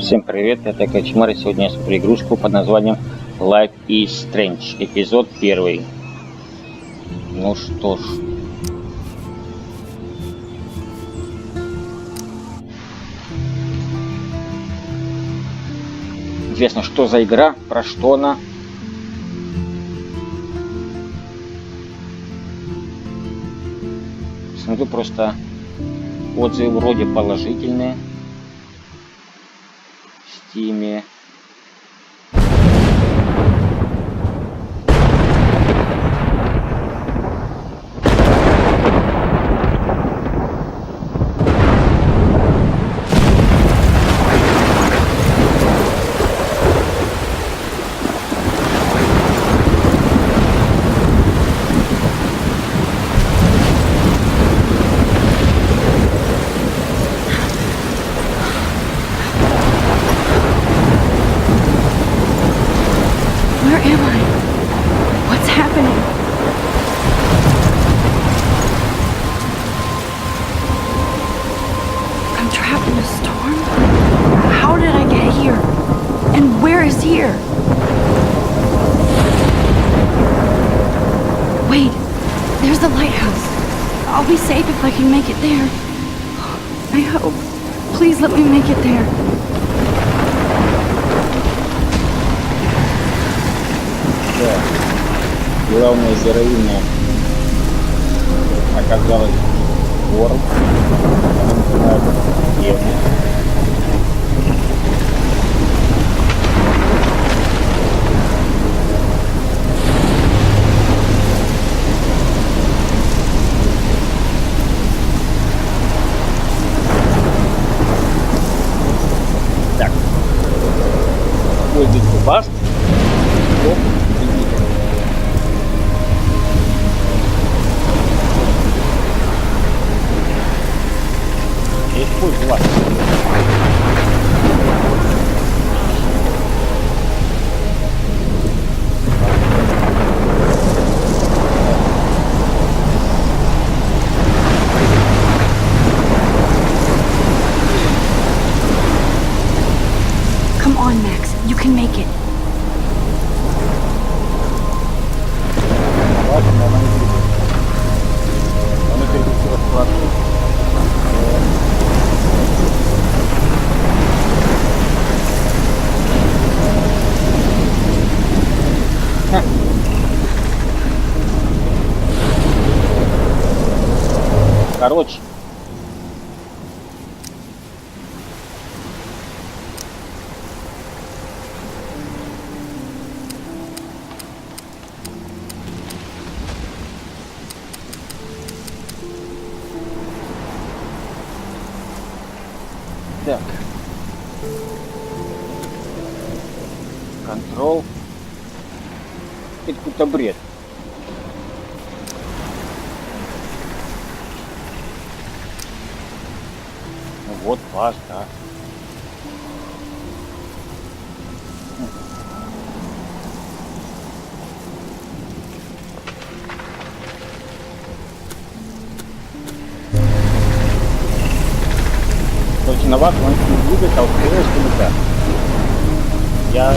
Всем привет, это Кочмар, и сегодня я смотрю игрушку под названием Life is Strange, эпизод первый. Ну что ж. Интересно, что за игра, про что она? Смотрю, просто отзывы вроде положительные. В Стиме. Wait, there's the lighthouse. I'll be safe if I can make it there. I hope. Please let me make it there. Да. Главная героиня оказалась вором. Она начинает Еву. Так. Пользуйте баст. Использовать. Come on, Max. You can make it. Короче. Так. Контрол. Это какой-то бред. Ну вот вас, да. Короче, на вас он не будет, а вот да. Я...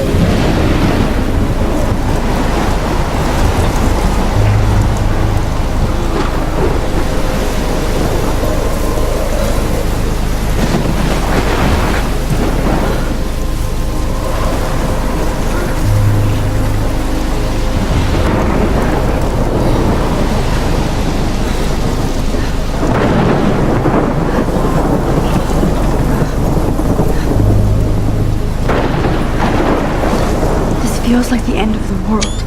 Feels like the end of the world.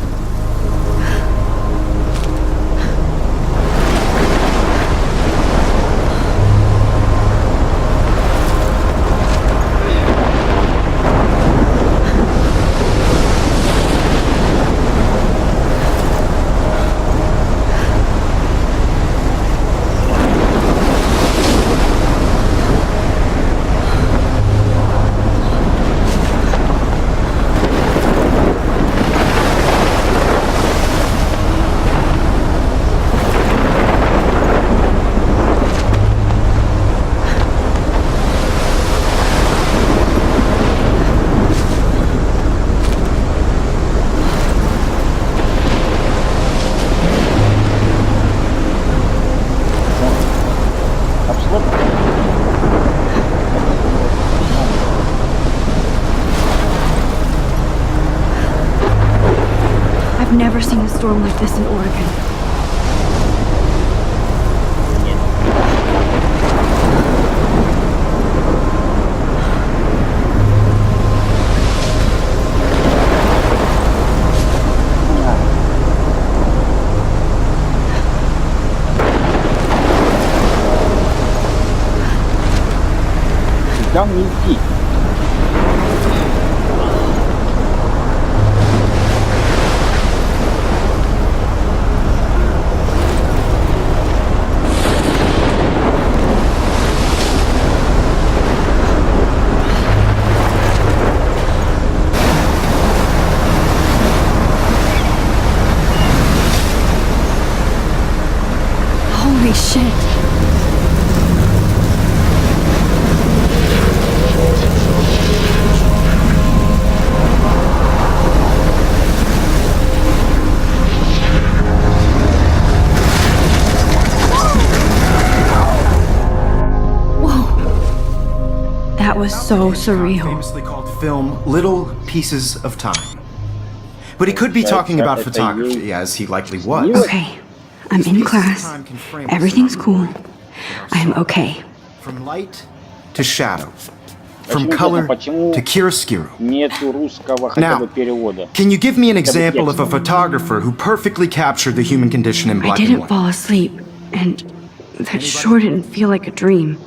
home like this in Oregon. Нет. Там не идти. Holy shit. That was so surreal. Famously called film Little Pieces of Time. But he could be talking about photography, as he likely was. Okay, I'm in class. Everything's cool. I'm okay. From light to shadow. From color to chiaroscuro. Нету русского хотя бы Now, перевода. can you give me an example of a photographer who perfectly captured the human condition in I black and didn't white? fall asleep, and that sure didn't feel like a dream.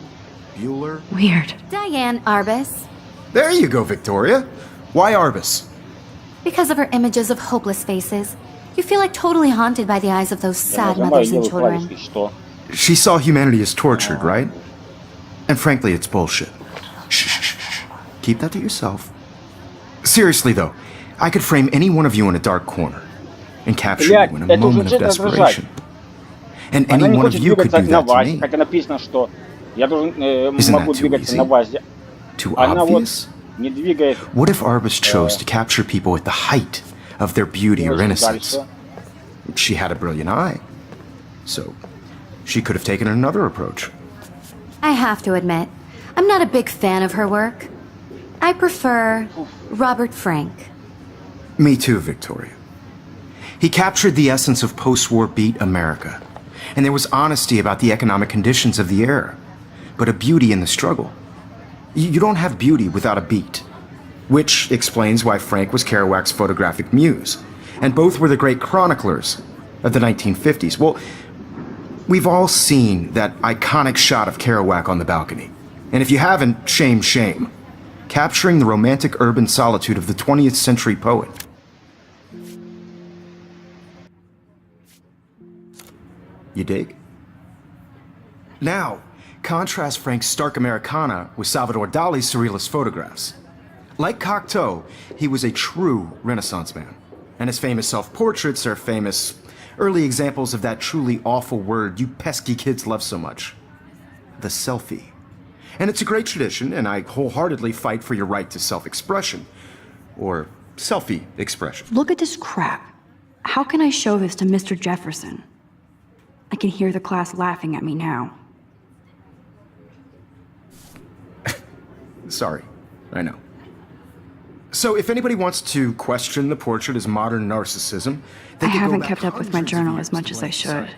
Bueller? Weird. Diane Arbus. There you go, Victoria. Why Arbus? Because of her images of hopeless faces, you feel like totally haunted by the eyes of those Я sad нажимаю mothers and левую children. клавишу, и что? She saw humanity as tortured, right? And frankly, it's bullshit. Shh, shh, shh, shh. Keep that to yourself. Seriously, though, I could frame any one of you in a dark corner and capture Блядь, you in a это moment of уже раздражает. desperation. And Она any не one of хочет you could двигаться do на that to ВАЗе, me. хотя написано, что я должен, Isn't могу that too двигаться easy? на ВАЗе. Too Она вот obvious? не двигает. What if Arbus chose to capture people at the height of their beauty or Что innocence? дальше? She had a brilliant eye. So, she could have taken another approach. I have to admit, I'm not a big fan of her work. I prefer Robert Frank. Me too, Victoria. He captured the essence of post-war beat America. And there was honesty about the economic conditions of the era, but a beauty in the struggle. You don't have beauty without a beat. Which explains why Frank was Kerouac's photographic muse. And both were the great chroniclers of the 1950s. Well, we've all seen that iconic shot of Kerouac on the balcony. And if you haven't, shame, shame. Capturing the romantic urban solitude of the 20th century poet. You dig? Now, contrast Frank's stark Americana with Salvador Dali's surrealist photographs. Like Cocteau, he was a true Renaissance man, and his famous self-portraits are famous early examples of that truly awful word you pesky kids love so much. The selfie. And it's a great tradition, and I wholeheartedly fight for your right to self-expression. Or selfie expression. Look at this crap. How can I show this to Mr. Jefferson? I can hear the class laughing at me now. Sorry, I know. So if anybody wants to question the portrait as modern narcissism, they I can go haven't back kept up with my hundreds of journal years as much to as when I it should. started.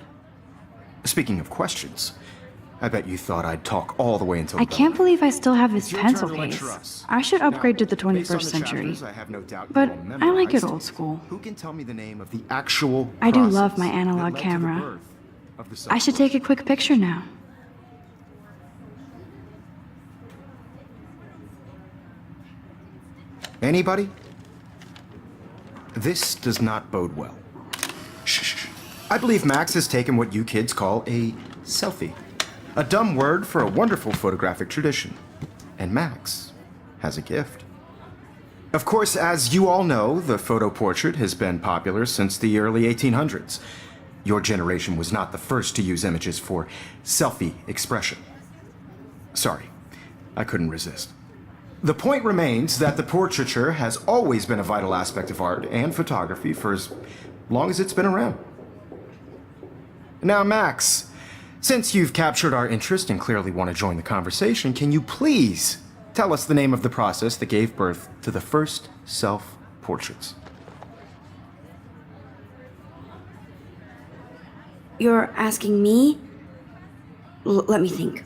Speaking of questions, I bet you thought I'd talk all the way until I can't believe I still have this It's your turn pencil to case. lecture us. I should upgrade to the Based on 21st the century. chapters, I have no doubt you But all I like it memorized. old school. Who can tell me the name of the actual I do process love my that analog led to the camera. birth of the I should take a quick picture now. Anybody? This does not bode well. Shh. I believe Max has taken what you kids call a selfie. A dumb word for a wonderful photographic tradition. And Max has a gift. Of course, as you all know, the photo portrait has been popular since the early 1800s. Your generation was not the first to use images for selfie expression. Sorry, I couldn't resist. The point remains that the portraiture has always been a vital aspect of art and photography for as long as it's been around. Now, Max, since you've captured our interest and clearly want to join the conversation, can you please tell us the name of the process that gave birth to the first self-portraits? You're asking me? Let me think.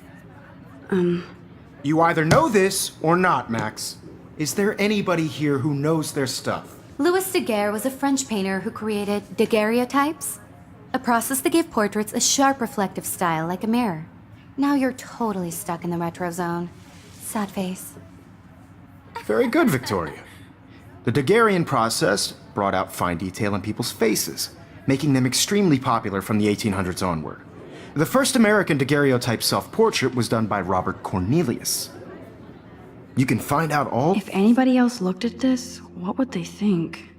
You either know this or not, Max. Is there anybody here who knows their stuff? Louis Daguerre was a French painter who created daguerreotypes, a process that gave portraits a sharp reflective style like a mirror. Now you're totally stuck in the retro zone. Sad face. Very good, Victoria. The Daguerrean process brought out fine detail in people's faces, making them extremely popular from the 1800s onward. The first American daguerreotype self-portrait was done by Robert Cornelius. You can find out all... If anybody else looked at this, what would they think?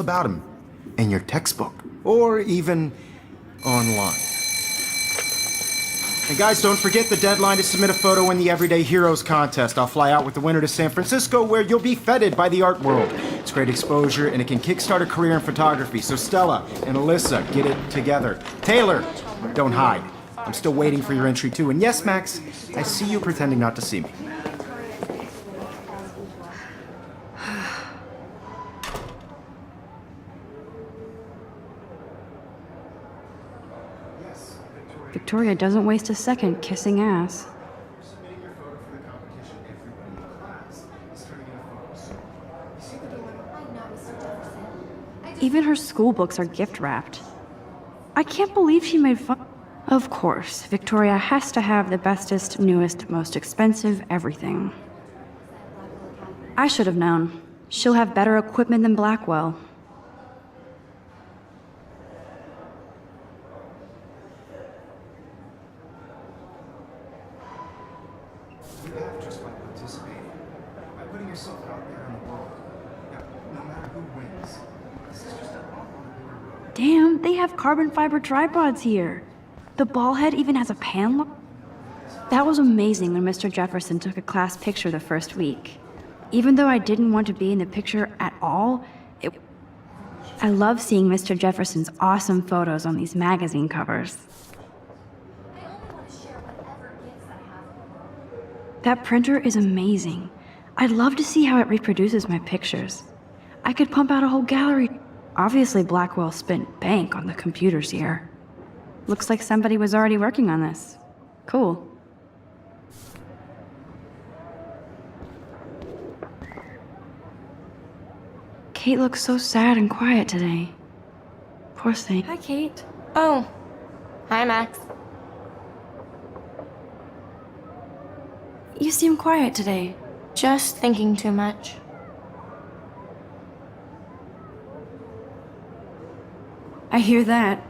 about him in your textbook or even online. And guys, don't forget the deadline to submit a photo in the Everyday Heroes contest. I'll fly out with the winner to San Francisco where you'll be feted by the art world. It's great exposure and it can kickstart a career in photography. So Stella and Alyssa, get it together. Taylor, don't hide. I'm still waiting for your entry too. And yes, Max, I see you pretending not to see me. Victoria doesn't waste a second kissing ass. Even her school books are gift wrapped. I can't believe she made fun. Of course, Victoria has to have the bestest, newest, most expensive everything. I should have known. She'll have better equipment than Blackwell. You have just by participating, by putting yourself out there in the world. Now, no matter who wins, this is just a bump on the road. Damn, they have carbon fiber tripods here. The ball head even has a pan lock. That was amazing when Mr. Jefferson took a class picture the first week. Even though I didn't want to be in the picture at all, I love seeing Mr. Jefferson's awesome photos on these magazine covers. That printer is amazing. I'd love to see how it reproduces my pictures. I could pump out a whole gallery. Obviously, Blackwell spent bank on the computers here. Looks like somebody was already working on this. Cool. Kate looks so sad and quiet today. Poor thing. Hi, Kate. Oh. Hi, Max. You seem quiet today. Just thinking too much. I hear that.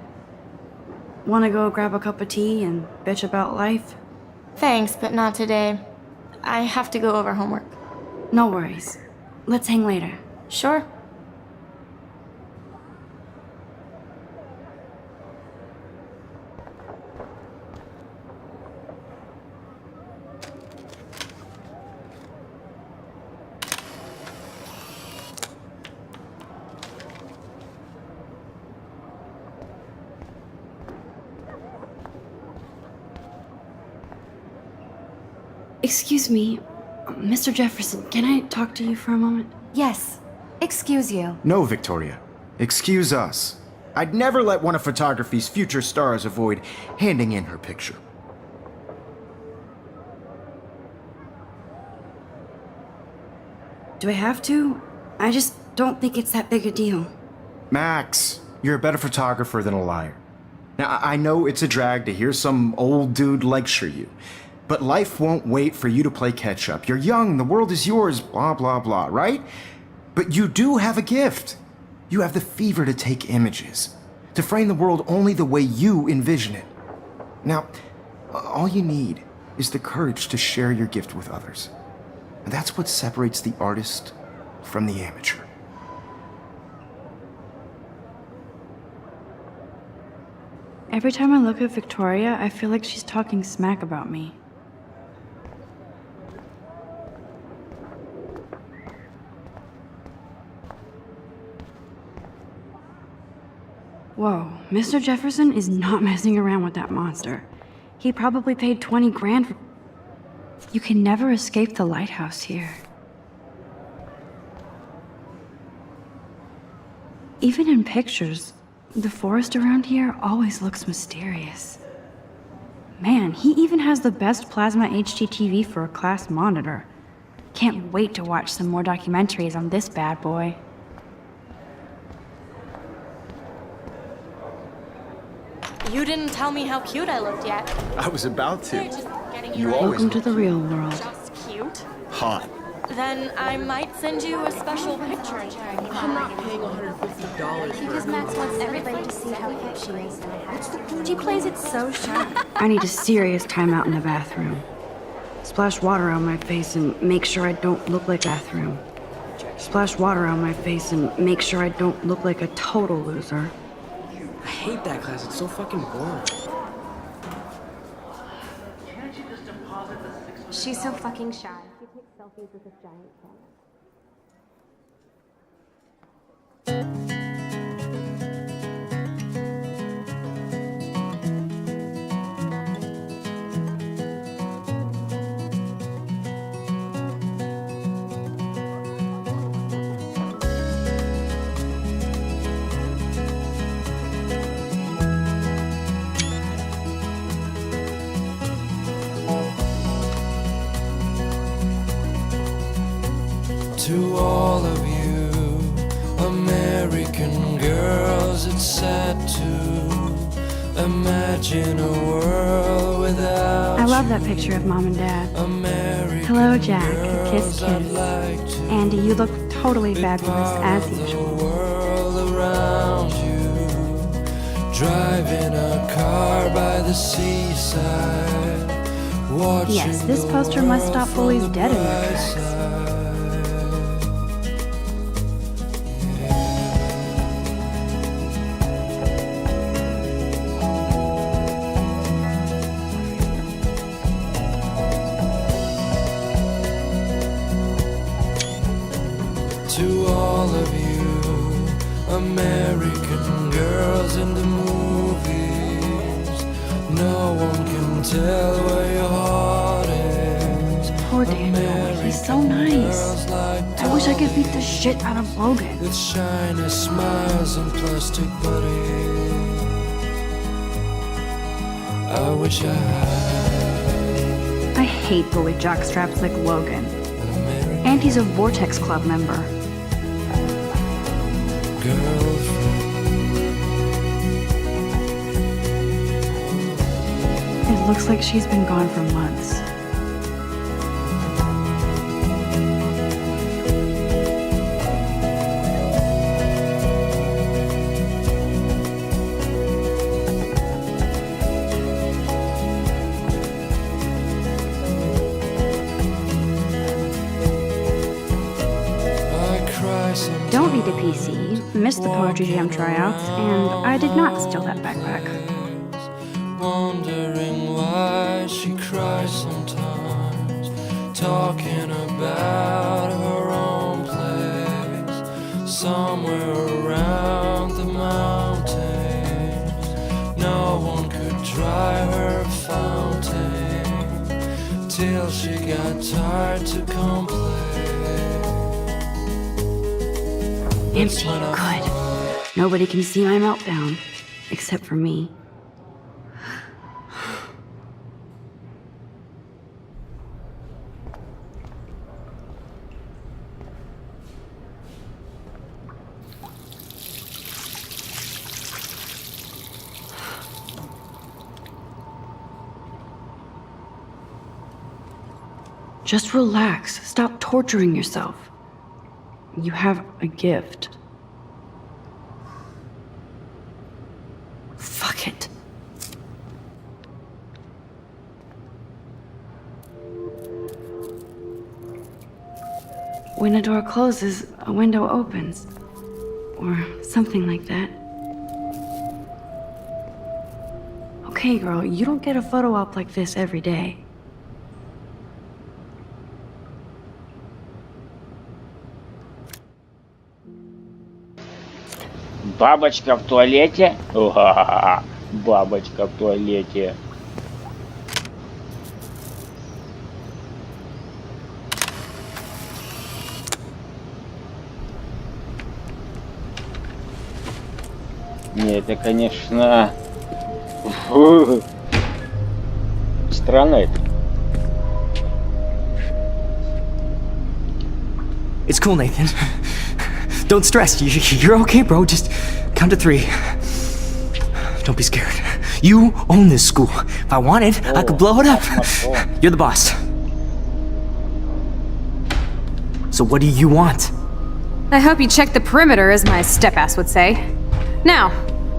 Wanna go grab a cup of tea and bitch about life? Thanks, but not today. I have to go over homework. No worries. Let's hang later. Sure. Excuse me, Mr. Jefferson, can I talk to you for a moment? Yes. Excuse you. No, Victoria. Excuse us. I'd never let one of photography's future stars avoid handing in her picture. Do I have to? I just don't think it's that big a deal. Max, you're a better photographer than a liar. Now, I know it's a drag to hear some old dude lecture you, but life won't wait for you to play catch-up. You're young, the world is yours, blah, blah, blah, right? But you do have a gift. You have the fever to take images, to frame the world only the way you envision it. Now, all you need is the courage to share your gift with others. And that's what separates the artist from the amateur. Every time I look at Victoria, I feel like she's talking smack about me. Whoa, Mr. Jefferson is not messing around with that monster. He probably paid 20 grand for... You can never escape the lighthouse here. Even in pictures, the forest around here always looks mysterious. Man, he even has the best plasma HDTV for a class monitor. Can't wait to watch some more documentaries on this bad boy. You didn't tell me how cute I looked yet. I was about They're to. just getting You you always Welcome to the real world. just cute. Hot. Then I might send you a special picture. I'm not paying $150 Because Max wants everybody to see how cute she is. She plays it so shy. I need a serious timeout in the bathroom. Splash water on my face and make sure I don't look like bathroom. Splash water on my face and make sure I don't look like a total loser. I hate that class. It's so fucking boring. She's so fucking shy. She takes selfies with a giant camera. To all of you American girls, it's sad to imagine a world without I love that you. picture of Mom and Dad. American Hello, Jack. Kiss, girls, I'd kiss. like to Andy, you look totally be fabulous, part as of the usual. world around you, driving a car by the seaside, watching Yes, this the poster must world stop from bullies the dead in their bright tracks. side. To all of you American girls in the movies, no one can tell where your heart is. Poor Daniel, he's so nice. I wish I could beat the shit out of Logan. With shiny smiles and plastic buddies, I wish I had I hate bully jockstraps like Logan. an American And he's a Vortex Club member. girlfriend. It looks like she's been gone for months. I cry sometimes. Don't need a PC, missed the Poetry Jam tryouts, and I did not steal that backpack. Wondering why she cries sometimes, talking about her own place, somewhere around the mountains. No one could dry her fountain till she got tired to complain. Empty, good. Nobody can see my meltdown, except for me. Just relax. Stop torturing yourself. You have a gift. Fuck it. when a door closes, a window opens. Or something like that. Okay, girl, you don't get a photo op like this every day. Бабочка в туалете? Уа-ха-ха. Бабочка в туалете. Не, это, конечно... Фу. Странно это. It's cool, Nathan. Don't stress. You're okay, bro. Just count to 3. Don't be scared. You own this school. If I wanted, I could blow it up. You're the boss. So what do you want? I hope you checked the perimeter, as my step-ass would say. Now,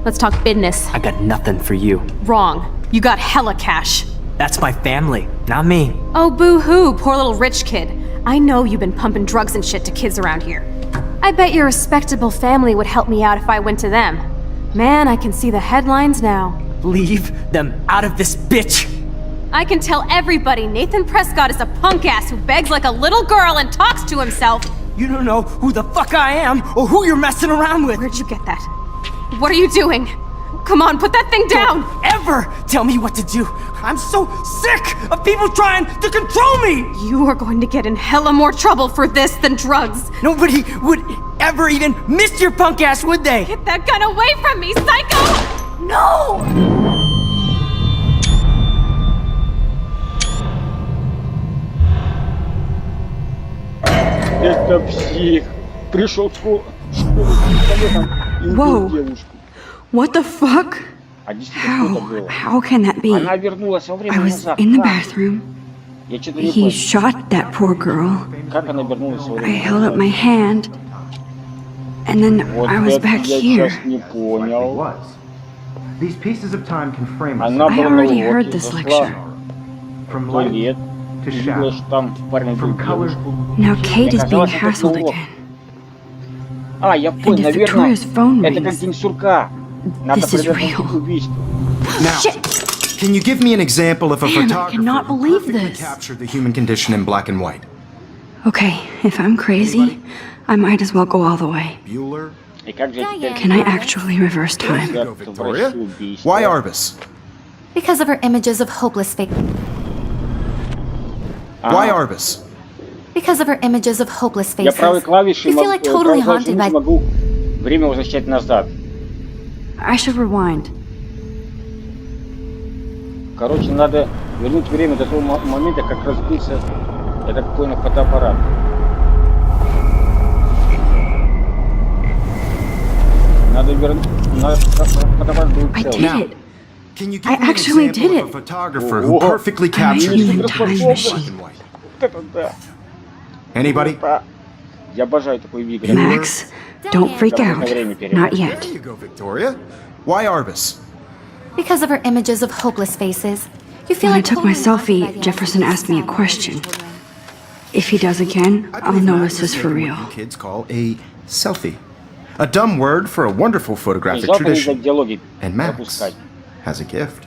let's talk business. I got nothing for you. Wrong. You got hella cash. That's my family, not me. Oh, boo-hoo, poor little rich kid. I know you've been pumping drugs and shit to kids around here. I bet your respectable family would help me out if I went to them. Man, I can see the headlines now. Leave them out of this bitch. I can tell everybody Nathan Prescott is a punk ass who begs like a little girl and talks to himself. You don't know who the fuck I am or who you're messing around with. Where'd you get that? What are you doing? Come on, put that thing down! Don't ever tell me what to do. I'm so sick of people trying to control me. You are going to get in hella more trouble for this than drugs. Nobody would ever even miss your punk ass, would they? Get that gun away from me, psycho! No! Это псих. Пришел в школу и убил Whoa. девушку. What the fuck? А действительно, что это было? How can that be? Она вернулась во время I was назад. in the Как? bathroom. Я что-то не He понял. shot that poor girl. Как она вернулась во I время held up назад? my hand. And then Вот I was это back я here. сейчас не понял. was. These pieces of time can frame us Она I была на already heard уроке, this зашла lecture. from в light туалет, to увидела, shadow, что там парень убил from color девушку. Now Kate is being Оказалось, это hassled урок. again. А, я понял, if наверное, Victoria's phone это rings, как день сурка. Надо this is предотвратить real. убийство. Now, can you give me an example of a Damn, I photographer cannot who believe perfectly this. captured the human condition in black and white? Okay, if I'm crazy, I might as well go all the way. Bueller? И как же теперь Can I actually reverse time? There you go, Victoria. Why Arbus? Because of her images of hopeless fake. Why Arbus? Because of her images of hopeless Я faces. правой клавишей You feel like totally правой haunted клавишей by. могу время возвращать назад. I should rewind. Короче, надо вернуть время до того момента, как разбился, я так понял, фотоаппарат. Надо вернуть... Фотоаппарат был I целый. did it. Can you I give me an actually example did of a it. photographer who Whoa. perfectly I'm a captured human the time black machine. and white? Это да. Anybody? Я обожаю такую игру. Max, don't freak out. Not There yet. you go, Victoria. Why Arbus? Because of her images of hopeless faces. You feel When I like took my totally haunted by selfie, the Jefferson images asked me a of question. children. If he does again, I I'll believe know Max this has is for taken real. what you kids call a selfie. A dumb word for a wonderful photographic Жалко не tradition. дать диалоги And Max пропускать. has a gift.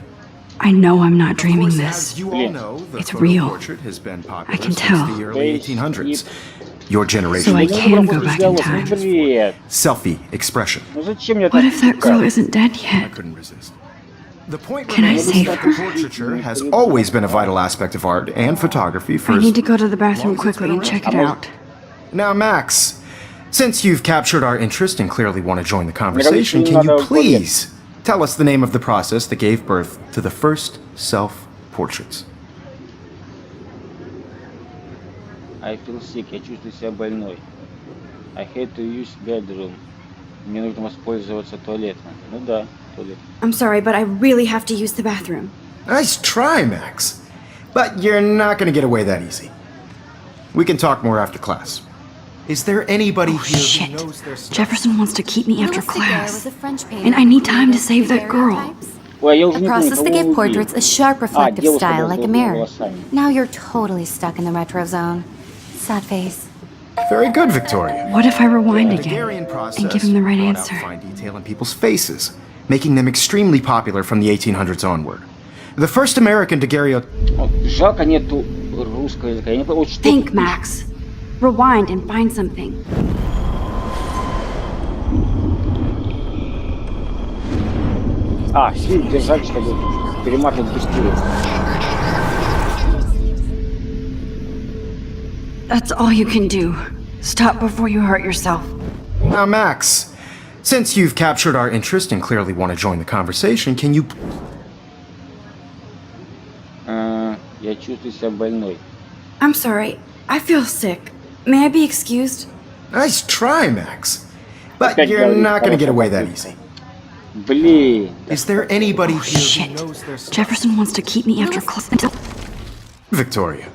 I know I'm not Of dreaming course, this. as you all know, the It's photo real. portrait has been popular I can since tell. the early 1800s. Your So generation I is can go back in time. Привет. selfie expression. Ну зачем мне What так if that girl искать? isn't dead I yet? couldn't resist. The point Can I remains save that her? the portraiture has always been a vital aspect of art and photography for I need to go to the bathroom quickly and check it out. Now, Max, since you've captured our interest and clearly want to join the conversation, can you please tell us the name of the process that gave birth to the first self-portraits? I feel sick, я чувствую себя больной. I hate to use bedroom. Мне нужно воспользоваться туалетом. Ну да, туалет. I'm sorry, but I really have to use the bathroom. Nice try, Max. But you're not going to get away that easy. We can talk more after class. Is there anybody Oh, here shit. who knows their stuff? Jefferson wants to keep me after Louis Daguerre was class. a French painter And I need who time to created save that girl. daguerreotypes. Ой, я уже A не помню, process that кого gave он portraits убил. a sharp reflective девушка style была с like a голубыми mirror. волосами. Now you're totally stuck in the retro zone. Sad face. Very good, Victoria. What if I rewind The again Daguerrean process and give him the right brought answer? out fine detail in people's faces, making them extremely popular from the 1800s onward. The first American daguerreotype. Вот, жалко нету русского языка. Я не понимаю, вот что Think, тут Max. Rewind and find something. пишет. А, фильм держать, чтобы перематывать быстрее. That's all you can do. Stop before you hurt yourself. Now, Max, since you've captured our interest and clearly want to join the conversation, can you... Я чувствую себя больной. I'm sorry. I feel sick. May I be excused? Nice try, Max. But Опять you're говорит, not going to get хорошая away that попытка. easy. Блин. Is there anybody here Shit. who knows their stuff? Jefferson wants to keep me after class until... Victoria.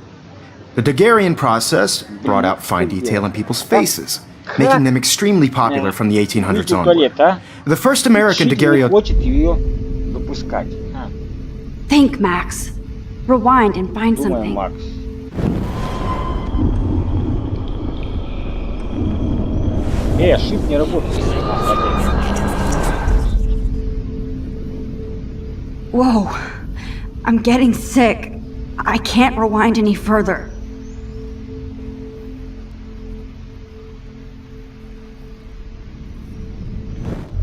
The Daguerrean process brought out fine detail in people's faces, making them extremely popular from the 1800s Идите в onward. туалет, а? The first American Чуть не daguerreotype. хочет ее выпускать. А, Think, Max. Rewind and find думаю, something. Макс. Shift не работает. Whoa. I'm getting sick. I can't rewind any further.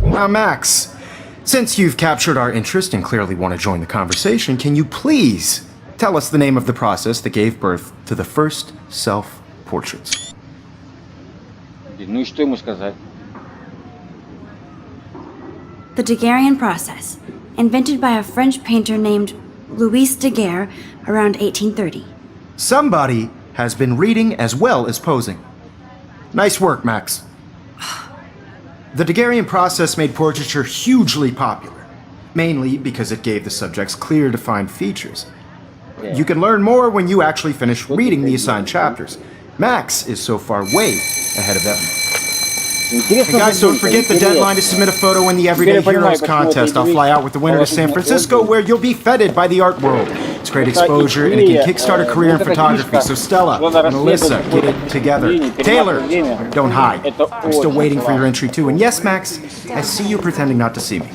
Now, Max, since you've captured our interest and clearly want to join the conversation, can you please tell us the name of the process that gave birth to the first self-portraits? Ну и что ему сказать? The Daguerrean process, invented by a French painter named Louis Daguerre around 1830. Somebody has been reading as well as posing. Nice work, Max. The Daguerrean process made portraiture hugely popular, mainly because it gave the subjects clear, defined features. You can learn more when you actually finish reading the assigned chapters. Max is so far way ahead of everyone. Hey guys, don't forget the deadline to submit a photo in the Everyday Heroes contest. I'll fly out with the winner to San Francisco, where you'll be feted by the art world. It's great exposure, and it can kickstart a career in photography. So Stella, Melissa, get it together. Taylor, don't hide. I'm still waiting for your entry too. And yes, Max, I see you pretending not to see me.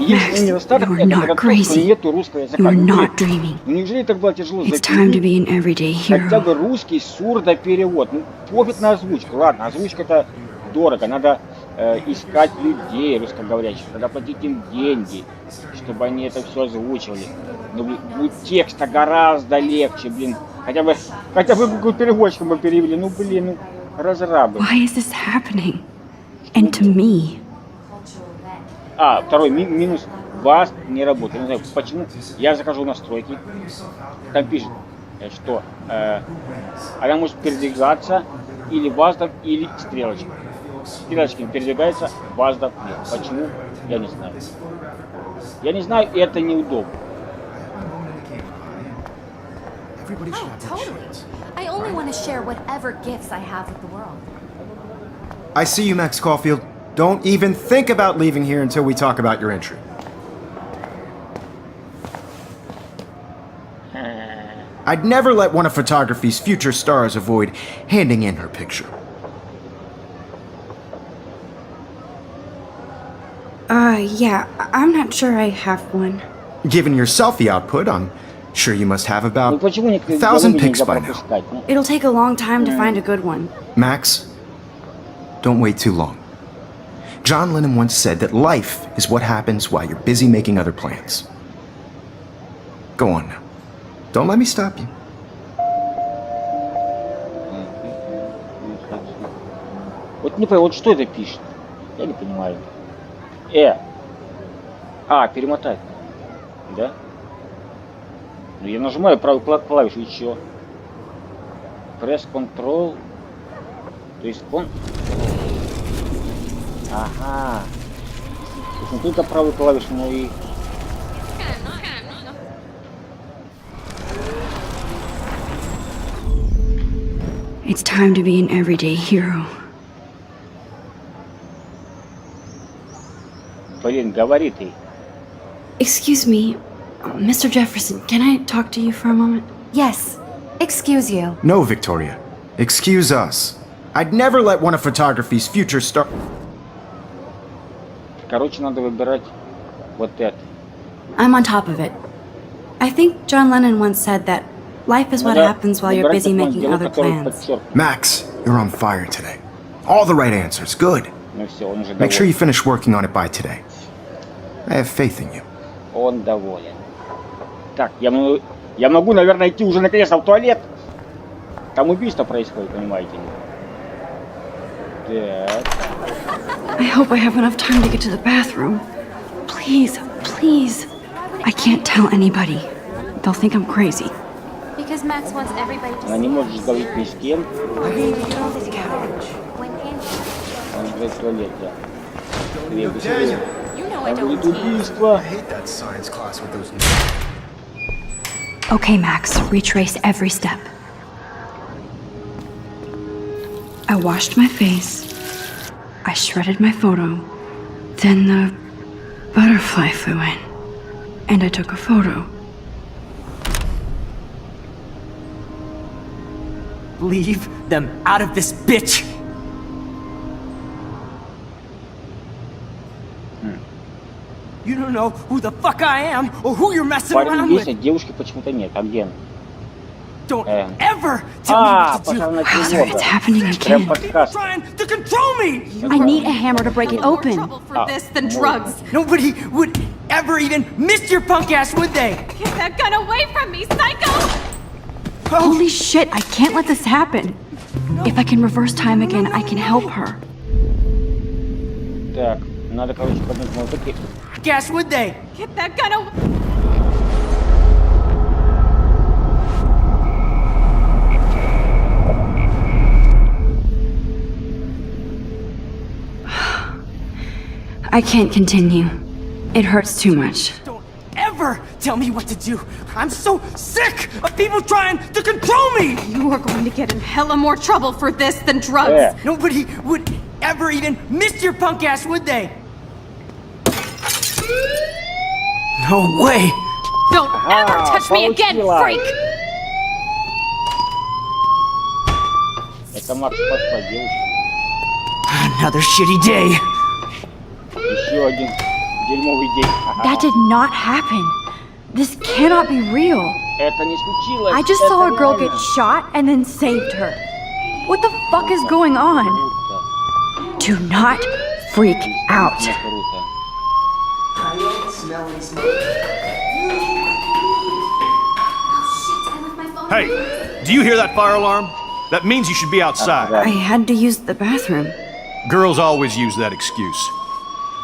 Единственный недостаток you are это not когда crazy. нету русского языка. You are Неужели- not dreaming. Неужели так было тяжело It's time to запилить be an everyday хотя hero. бы русский сурдоперевод? Ну, пофиг на озвучку. Ладно, озвучка это дорого. Надо искать людей русскоговорящих. Надо платить им деньги, чтобы они это все озвучивали. Ну, текста гораздо легче, блин. Хотя бы Google переводчиком бы перевели. Ну, блин, ну, разрабы. Why is this happening? And to me? А, второй минус. ВАЗ не работает. Не знаю почему. Я захожу в настройки. Там пишет, что она может передвигаться или ВАЗом, или стрелочками. Стрелочками передвигается, ВАЗом нет. Почему? Я не знаю. Я не знаю, и это неудобно. Totally. I only want to share whatever gifts I have with the world. I see you, Max Caulfield. Don't even think about leaving here until we talk about your entry. I'd never let one of photography's future stars avoid handing in her picture. Yeah, I'm not sure I have one. Given your selfie output, I'm sure you must have Ну about почему не 1,000 pics by now. пропускать? Ну, It'll take a long time to find a good one. Max, don't wait too long. John Lennon once said that life is what happens while you're busy making other plans. Go on now. Don't let me stop you. Вот не понимаю, вот что это пишет? Я не понимаю. Перемотать. Да? Ну я нажимаю правую клавишу, и чё? Press Ctrl. То есть Ага. То есть не только правую клавишу, но и... It's time to be an everyday hero. Блин, говори ты. Excuse me, Mr. Jefferson, can I talk to you for a moment? Yes. Excuse you. No, Victoria. Excuse us. I'd never let one of photography's future stars. Короче, надо выбирать вот это. I'm on top of it. I think John Lennon once said that life is what happens while you're busy making other plans. Max, you're on fire today. All the right answers. Good. Ну все, он уже Make sure you доволен. finish working on it by today. I have faith in you. Он доволен. Так, я могу, наверное, идти уже наконец-то в туалет. Там убийство происходит, понимаете? Так. I hope I have enough time to get to the bathroom. Please, please. I can't tell anybody. They'll think I'm crazy. Because Max wants everybody to Она не может говорить ни с кем. Он уже в туалете. Там будет убийство. Okay, Max, retrace every step. I washed my face. I shredded my photo. Then the butterfly flew in. And I took a photo. Leave them out of this bitch! You don't know who the fuck I am or who you're messing Парень around есть, а with. девушки почему-то нет. А где она? Don't ever tell me what to do. Пошла на It's happening Прям again. подкаст. Trying to control me. I need a hammer to break it open. Trouble for this than drugs. Nobody would ever even miss your punk ass, would they? Get that gun away from me, psycho! Holy shit, I can't let this happen. If I can reverse time again, I can help her. Так, надо, короче, поднять молотки. Gas, would they? Get that gun away! I can't continue. It hurts too much. Don't ever tell me what to do. I'm so sick of people trying to control me. You are going to get in hella more trouble for this than drugs. Nobody would ever even miss your punk ass, would they? No way. Don't ever touch me again, получила. freak! Это Макс пошла, девушка. Another shitty day. Еще один дерьмовый день. That did not happen. This cannot be real. Это не случилось. I just это saw a girl реально. get shot and then saved her. What the fuck is going on? Круто. Do not freak out. Не круто. Hey, do you hear that fire alarm? That means you should be outside. I had to use the bathroom. Girls always use that excuse.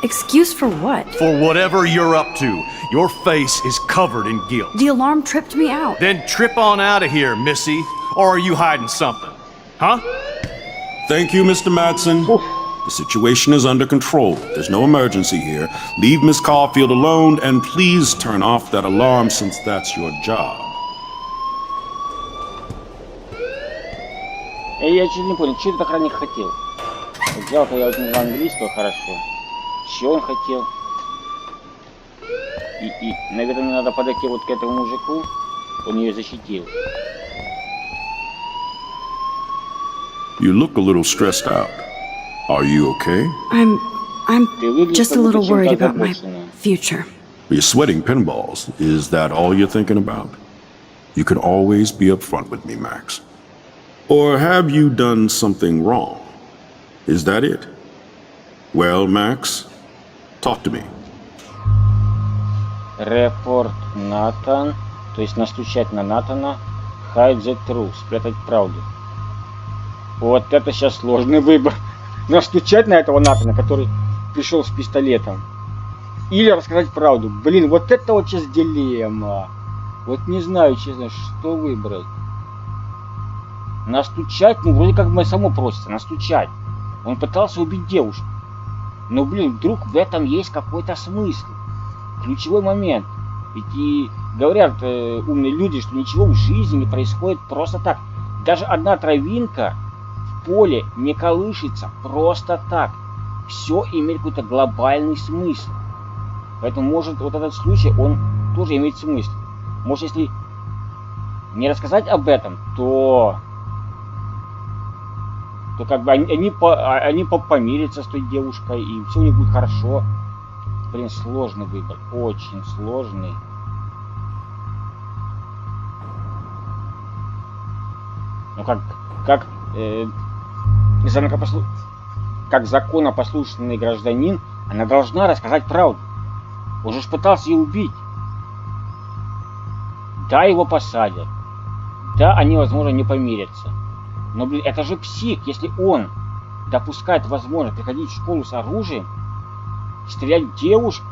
Excuse for what? For whatever you're up to, your face is covered in guilt. The alarm tripped me out. Then trip on out of here, Missy. Or are you hiding something? Huh? Thank you, Mr. Madsen. The situation is under control. There's no emergency here. Leave Miss Caulfield alone and please turn off that alarm since that's your job. Я чуть не понял, что этот охранник хотел. Взял-то я вот не знаю английского хорошо. Что он хотел? И, наверное, мне надо подойти вот к этому мужику. Он ее защитил. You look a little stressed out. Are you okay? I'm Ты выглядишь just a как будто little чем-то worried about my озабоченная. future. You're sweating pinballs. Is that all you're thinking about? You can always be upfront with me, Max. Or have you done something wrong? Is that it? Well, Max, talk to me. Report Nathan, то есть настучать на Натана. Hide the truth, спрятать правду. Вот это сейчас сложный выбор. Настучать на этого Натана, который пришел с пистолетом. Или рассказать правду. Блин, вот это вот сейчас дилемма. Вот не знаю, честно, что выбрать. Настучать, ну вроде как бы само просится, настучать. Он пытался убить девушку. Но, блин, вдруг в этом есть какой-то смысл. Ключевой момент. Ведь и говорят умные люди, что ничего в жизни не происходит просто так. Даже одна травинка в поле не колышется просто так. Все имеет какой-то глобальный смысл. Поэтому, может, вот этот случай, он тоже имеет смысл. Может, если не рассказать об этом, то то как бы они помирятся с той девушкой, и все у них будет хорошо. Блин, сложный выбор, очень сложный. Ну как законопослушный гражданин, она должна рассказать правду. Он же пытался ее убить. Да, его посадят. Да, они, возможно, не помирятся. Но, блин, это же псих, если он допускает возможность приходить в школу с оружием, стрелять в девушку.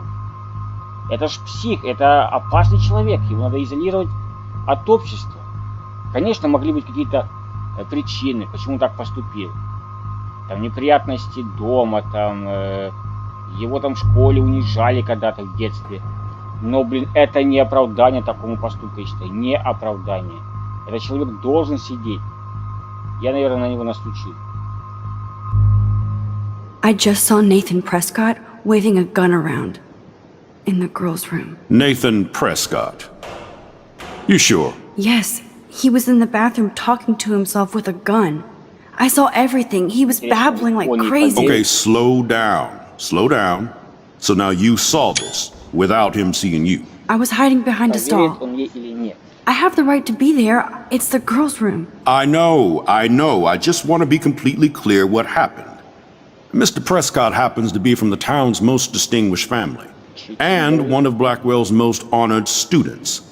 Это же псих, это опасный человек, его надо изолировать от общества. Конечно, могли быть какие-то причины, почему он так поступил. Там неприятности дома, там его там в школе унижали когда-то в детстве. Но, блин, это не оправдание такому поступку, я считаю, не оправдание. Этот человек должен сидеть. Я, наверное, на него настучу. I just saw Nathan Prescott waving a gun around in the girls' room. Nathan Prescott. You sure? Yes, he was in the bathroom talking to himself with a gun. I saw everything. He was babbling like crazy. Okay, slow down. Slow down. So now you saw this without him seeing you. I was hiding behind a stall. I have the right to be there. It's the girls' room. I know. I just want to be completely clear what happened. Mr. Prescott happens to be from the town's most distinguished family and one of Blackwell's most honored students.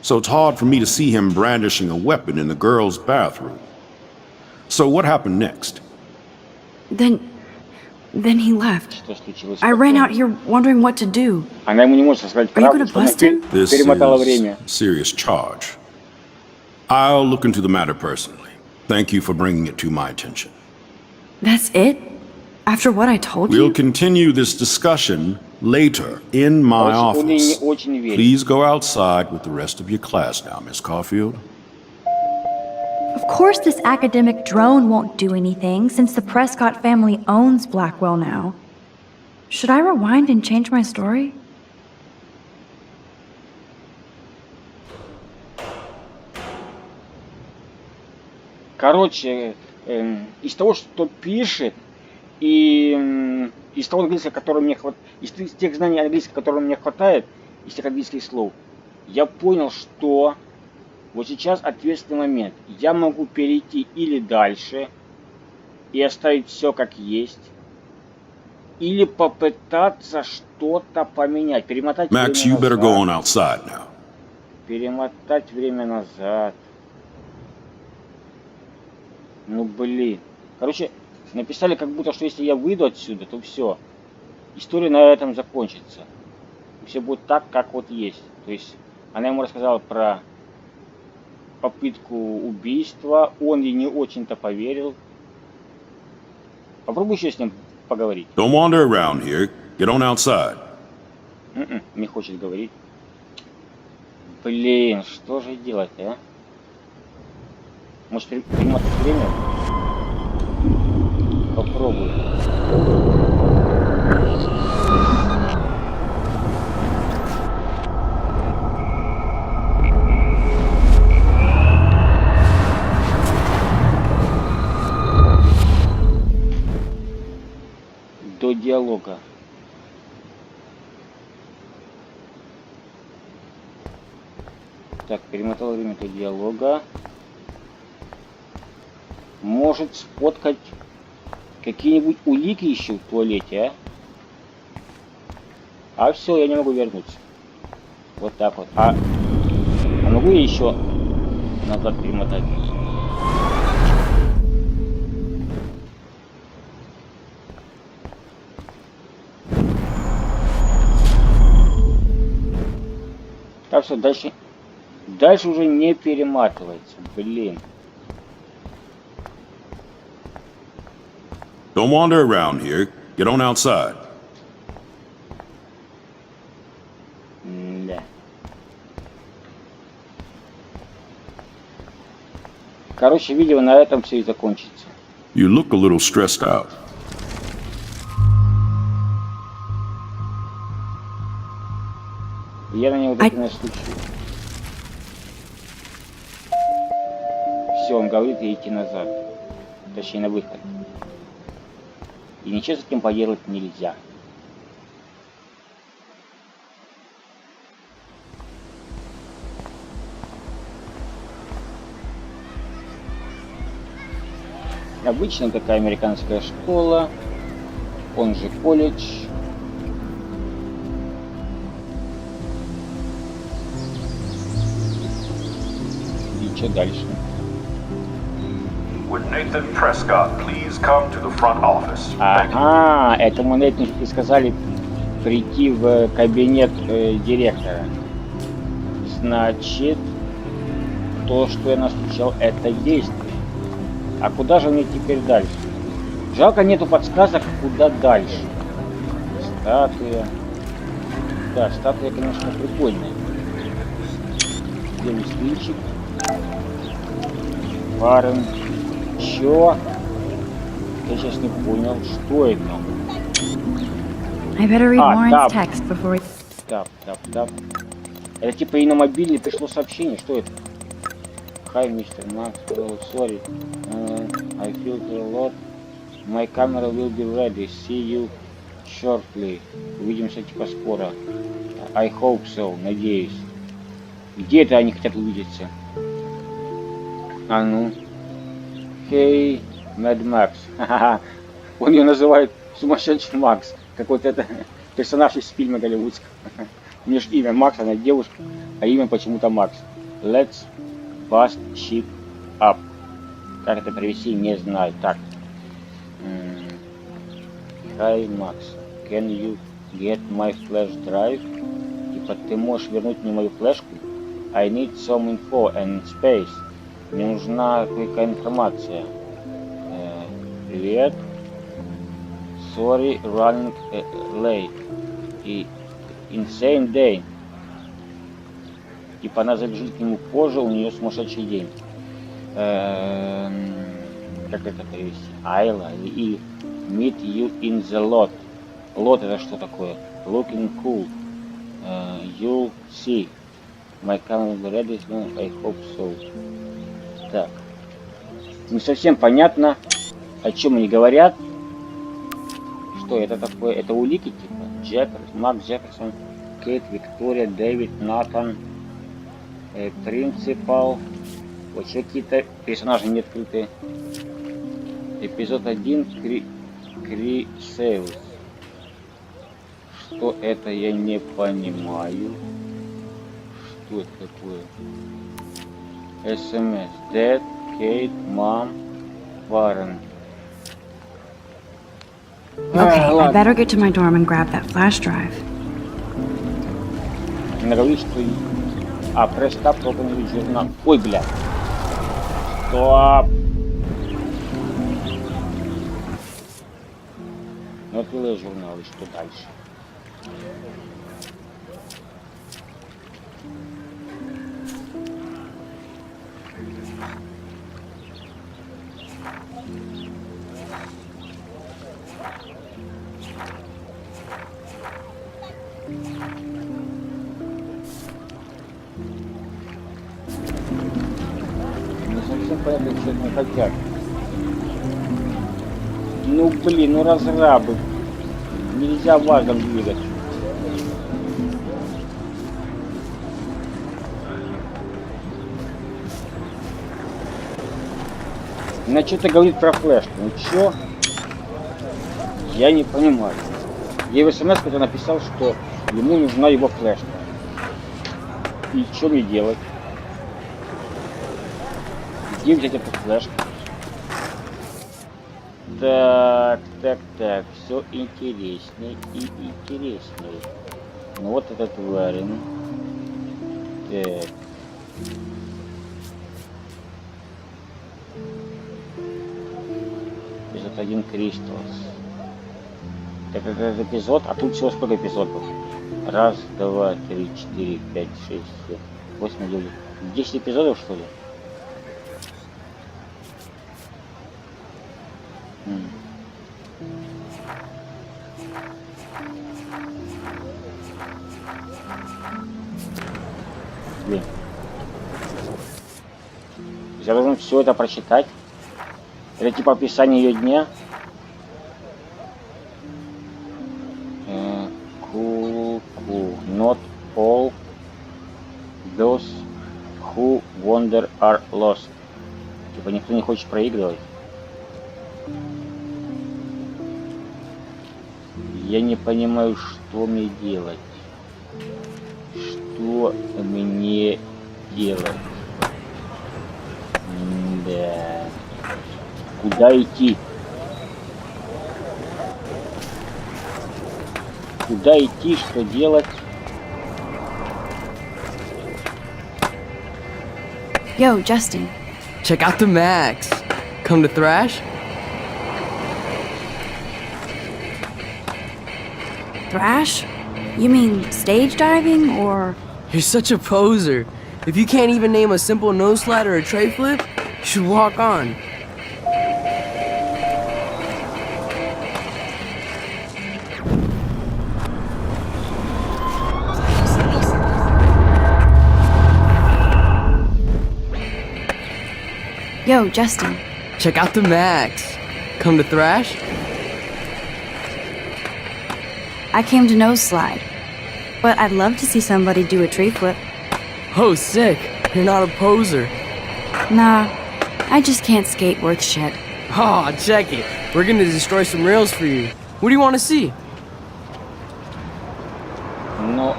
So it's hard for me to see him brandishing a weapon in the girls' bathroom. So what happened next? Then he left. I ran out here wondering what to do. Are you gonna bust him? This is a serious charge. I'll look into the matter personally. Thank you for bringing it to my attention. That's it? After what I told you? We'll continue this discussion later in my office. Please go outside with the rest of your class now, Miss Caulfield. Of course this academic drone won't do anything since the Prescott family owns Blackwell now. Should I rewind and change my story? Короче, из того, что пишет, и из того английского, которого мне хватает, из тех знаний английского, которого мне хватает, из тех английских слов, я понял, что вот сейчас ответственный момент. Я могу перейти или дальше и оставить все как есть, или попытаться что-то поменять, перемотать Max, время you better назад. go on outside now. Перемотать время назад. Ну блин. Короче, написали как будто, что если я выйду отсюда, то все. История на этом закончится. Все будет так, как вот есть. То есть она ему рассказала про попытку убийства. Он ей не очень-то поверил. Попробуй еще с ним поговорить. Don't wander around here. Get on outside. Не хочет говорить. Блин, что же делать, а? Может, перемотать время? Попробую. До диалога. Так, перемотал время до диалога. Может сфоткать какие-нибудь улики еще в туалете, а? А все, я не могу вернуться. Вот так вот. А могу я еще назад перемотать? Так что дальше уже не перематывается, блин. Don't wander around here. Get on outside. Да. Короче, видео на этом все и закончится. You look a little stressed out. Я на него так не настучу. Все, он говорит, и идти назад. точнее на выход. И ничего с этим поделать нельзя. Обычная такая американская школа, он же колледж. И что дальше? Ага, этому Нейтану сказали прийти в кабинет директора. Значит, то, что я настучал, это действие. А куда же мне теперь дальше? Жалко, нету подсказок, куда дальше. Статуя. Да, статуя, конечно, прикольная. Белый стильчик. Варен. Чё? Я сейчас не понял, что это. I better read Warren's text before we... Тап. Это типа и на мобильный пришло сообщение, что это? Hi, Mr. Max, sorry, I feel a lot. My camera will be ready. See you shortly. Увидимся типа скоро. I hope so. Надеюсь. Где это они хотят увидеться? А ну. Hey, Mad Max. Он ее называет сумасшедший Макс. Какой-то это персонаж из фильма голливудского. У нее же имя Макс, она девушка, а имя почему-то Макс. Let's fast ship up. Как это перевести, не знаю. Так. Hi, Max. Can you get my flash drive? Типа, ты можешь вернуть мне мою флешку? I need some info and space. Мне нужна кое-какая информация. Привет. Sorry, running late. И insane day. Типа она забежит к нему позже, у нее сумасшедший день. Как это перевести? Айла и meet you in the lot. Lot это что такое? Looking cool. You'll see. My camera will be ready soon. I hope so. Так. Не совсем понятно, о чем они говорят. Что это такое? Это улики типа? Джефферсон, Марк Джефферсон, Кейт, Виктория, Дэвид, Натан, Принципал. Вообще какие-то персонажи не открытые. Эпизод 1. Сейлс. Что это, я не понимаю. Что это такое? СМС. Dad, Kate, Mom, Warren. Okay, I better get to my dorm and grab that flash drive. Нравится, что... пресс-тап, только не видит журнал. Ой, бля. Стоп. Ну, открыла журнал, и что дальше? Не совсем понятно, что они хотят. Ну блин, ну разрабы. Нельзя вазом двигать. Она что-то говорит про флешку. Ну чё? Я не понимаю. Я в смс когда написал, что ему нужна его флешка. И что мне делать? Где взять эту флешку? Так. Все интереснее и интереснее. Ну вот этот Варен. Так. Эпизод 1 Кристалс. Так это эпизод, а тут всего сколько эпизодов? 1, 2, 3, 4, 5, 6, 7, 8, 9. 10 эпизодов, что ли? Блин. Я должен все это прочитать. Это типа описание ее дня. Cool. Not all those who wander are lost. Типа никто не хочет проигрывать. Я не понимаю, что мне делать. Что мне делать? Да. Куда идти? Куда идти, что делать? Yo, Justin. Check out the Max. Come to thrash? Thrash? You mean stage diving or... You're such a poser. If you can't even name a simple nose slide or a tray flip, you should walk on. Yo, Justin. Check out the Max. Come to thrash? I came to nose slide. But I'd love to see somebody do a tree flip. Oh, sick. You're not a poser. Nah, I just can't skate worth shit. Oh, check it. We're gonna destroy some rails for you. What do you want to see? No,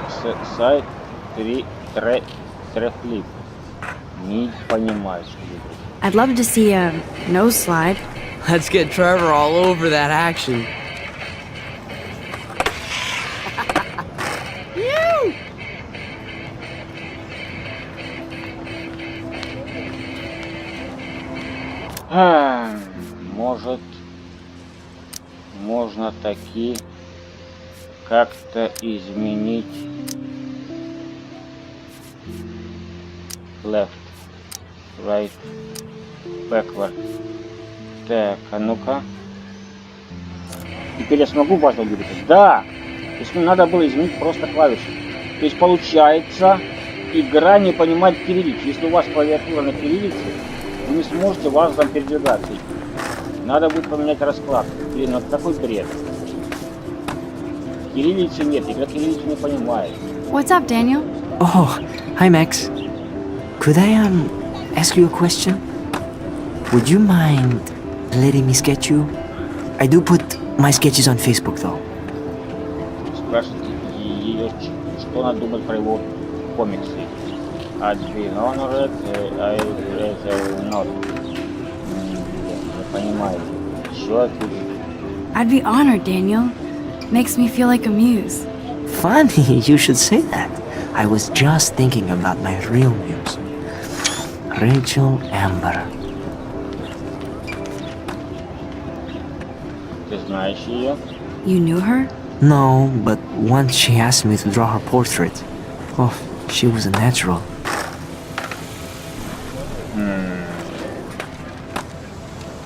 side, three flip. Не понимаю, что делать. I'd love to see a nose slide. Let's get Trevor all over that action. Может, можно таки как-то изменить left, right, backward. Так, а ну-ка. Теперь я смогу базу двигаться? Да! То есть надо было изменить просто клавиши. То есть получается, игра не понимает кириллицу. Если у вас клавиатура на кириллице, вы не сможете вазом передвигаться. Надо будет поменять расклад. Блин, ну какой бред. Кириллицы нет, игра кириллицу не понимает. What's up, Daniel? Oh, hi Max. Could I ask you a question? Would you mind letting me sketch you? I do put my sketches on Facebook though. Спрашивайте ее, что она думает про его комиксы. I'd be honored, I'd rather not. Не понимаю. Еще ответить. I'd be honored, Daniel. Makes me feel like a muse. Funny, you should say that. I was just thinking about my real muse. Rachel Amber. Ты знаешь ее? You knew her? No, but once she asked me to draw her portrait. Oh, she was a natural.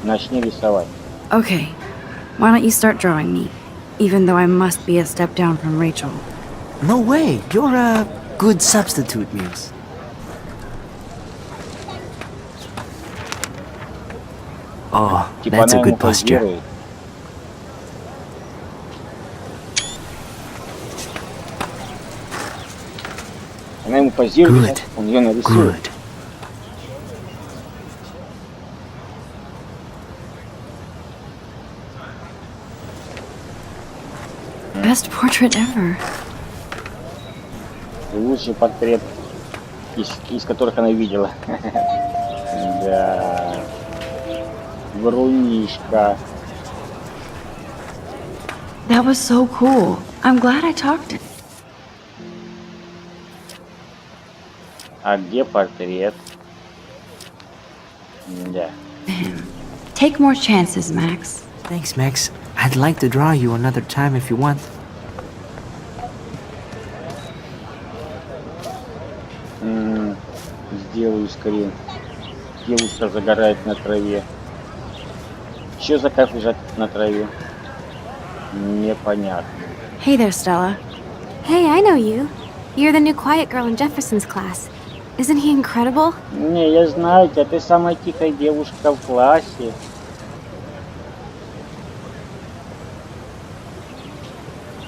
Начни рисовать. Okay, why don't you start drawing me? Even though I must be a step down from Rachel. No way, you're a good substitute, Muse. Oh, that's a good posture. Она ему позирует, он ее нарисует. Good. Best portrait ever. Лучший портрет, из которых она видела. Да. Врунишка. That was so cool. I'm glad I talked to him. А где портрет? Да. Take more chances, Max. Thanks, Max. I'd like to draw you another time if you want. Сделаю скрин. Девушка загорает на траве. Что за кайф лежать на траве? Непонятно. Hey there, Stella. Hey, I know you. You're the new quiet girl in Jefferson's class. Isn't he incredible? Не, я знаю тебя, ты самая тихая девушка в классе.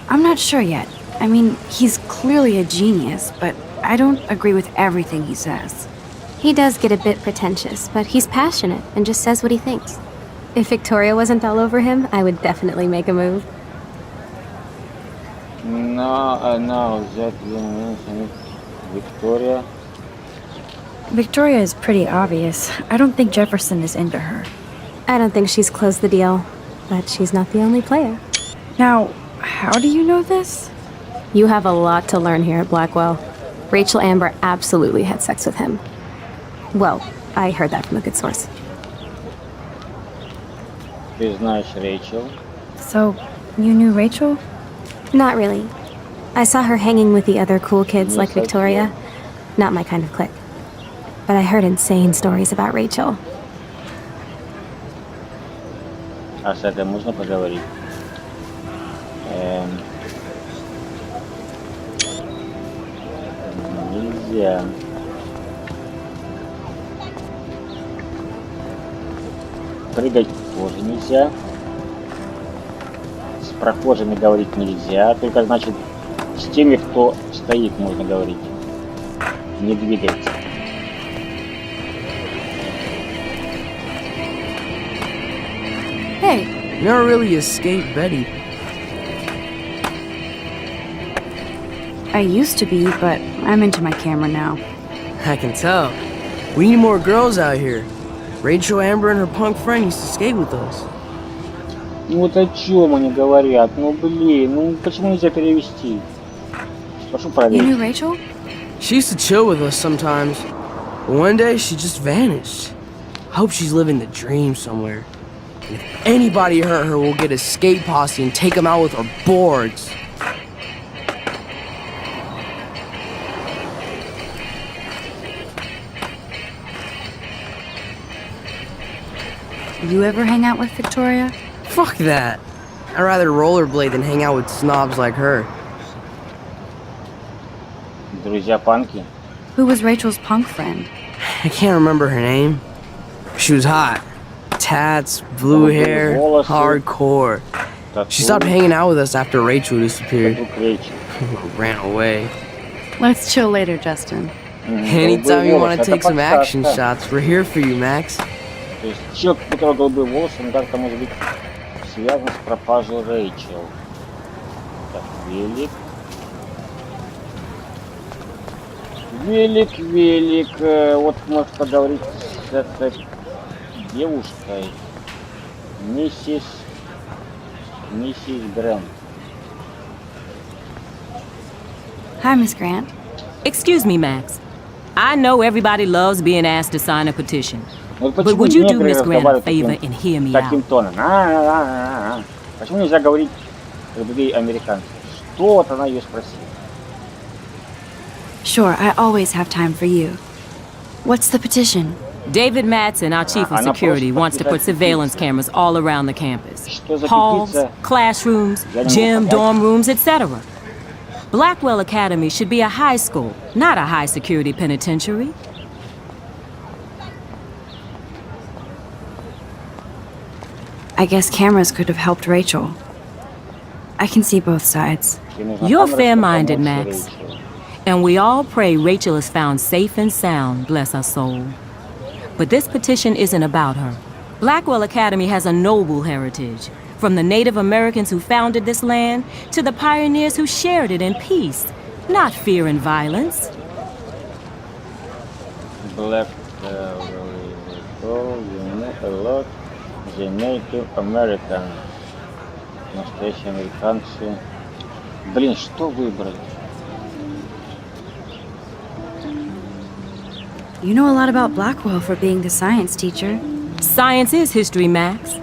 I'm not sure yet. I mean, he's clearly a genius, but I don't agree with everything he says. He does get a bit pretentious, but he's passionate and just says what he thinks. If Victoria wasn't all over him, I would definitely make a move. No, that Victoria. Victoria is pretty obvious. I don't think Jefferson is into her. I don't think she's closed the deal, but she's not the only player. Now, how do you know this? You have a lot to learn here at Blackwell. Rachel Amber absolutely had sex with him. Well, I heard that from a good source. Ты знаешь Rachel? So, you knew Rachel? Not really. I saw her hanging with the other cool kids like Victoria. Not my kind of clique. But I heard insane stories about Rachel. А с этой можно поговорить? Нельзя. Прыгать тоже нельзя. С прохожими говорить нельзя. Только, значит, с теми, кто стоит, можно говорить. Не двигается. Hey, you never really escaped Betty. I used to be, but I'm into my camera now. I can tell. We need more girls out here. Rachel Amber and her punk friend used to skate with us. Ну вот о чем они говорят? Ну блин, ну почему нельзя перевести? Прошу You проверить. knew Rachel? She used to chill with us sometimes. But one day, she just vanished. I hope she's living the dream somewhere. And if anybody hurt her, we'll get a skate posse and take them out with our boards. You ever hang out with Victoria? Fuck that. I'd rather rollerblade than hang out with snobs like her. Друзья панки. Who was Rachel's punk friend? I can't remember her name. She was hot. Tats, blue hair, hardcore. She stopped hanging out with us after Rachel disappeared. Ran away. Let's chill later, Justin. Anytime you want to take some action shots, we're here for you, Max. То есть человек, у которого голубые волосы, он как-то может быть связан с пропажей Рэйчел. Так, велик. Велик. Вот может поговорить с этой девушкой. Миссис Грант. Hi, Miss Grant. Excuse me, Max. I know everybody loves being asked to sign a petition. Вот But would you do Miss Grant a favor and hear me таким out? тоном? Почему нельзя говорить как другие американцы? Что вот она ее спросила? Sure, I always have time for you. What's the petition? David Madsen, our chief of security, wants to put surveillance cameras all around the campus. Halls, classrooms, gym, dorm rooms, etc. Blackwell Academy should be a high school, not a high-security penitentiary. I guess cameras could have helped Rachel. I can see both sides. You're fair-minded, Max. And we all pray Rachel is found safe and sound, bless her soul. But this petition isn't about her. Blackwell Academy has a noble heritage, from the Native Americans who founded this land to the pioneers who shared it in peace, not fear and violence. Blackwell, you know a lot. The Native American. Настоящие американцы. Блин, что выбрать? You know a lot about Blackwell for being the science teacher. Science is history, Max.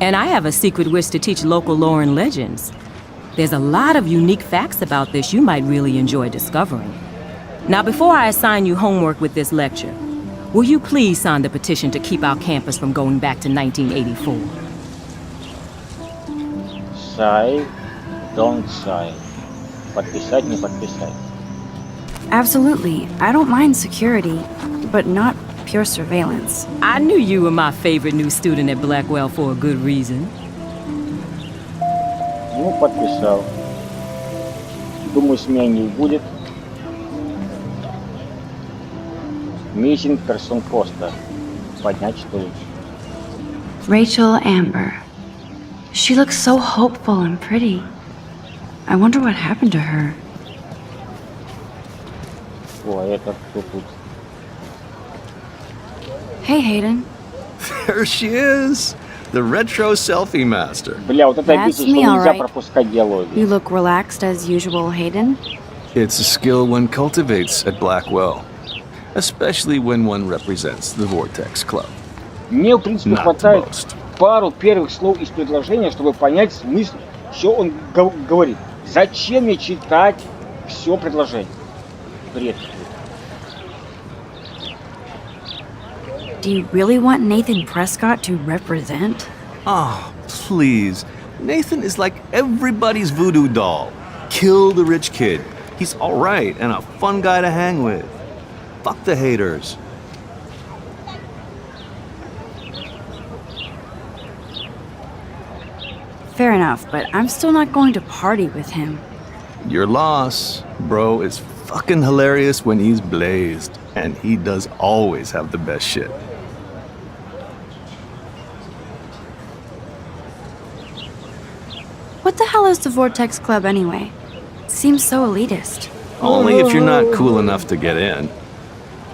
And I have a secret wish to teach local lore and legends. There's a lot of unique facts about this you might really enjoy discovering. Now, before I assign you homework with this lecture, will you please sign the petition to keep our campus from going back to 1984? Sigh, don't sigh. Подписать, не подписать. Absolutely. I don't mind security, but not pure surveillance. I knew you were my favorite new student at Blackwell for a good reason. Ну, подписал. Думаю, смены будет. Missing person поста. Поднять, что ли? Rachel Amber. She looks so hopeful and pretty. I wonder what happened to her. О, это кто тут? Hey, Hayden. There she is, the retro selfie master. Бля, вот это That's обидно, что me, нельзя alright. пропускать диалоги. You look relaxed as usual, Hayden. It's a skill one cultivates at Blackwell, especially when one represents the Vortex Club. Мне, в принципе, Not хватает most. пару первых слов из предложения, чтобы понять смысл, что он говорит. Зачем мне читать все предложение? Бред. Do you really want Nathan Prescott to represent? Oh, please. Nathan is like everybody's voodoo doll. Kill the rich kid. He's alright and a fun guy to hang with. Fuck the haters. Fair enough, but I'm still not going to party with him. Your loss. Bro is fucking hilarious when he's blazed. And he does always have the best shit. What the hell is the Vortex Club anyway? Seems so elitist. Only if you're not cool enough to get in.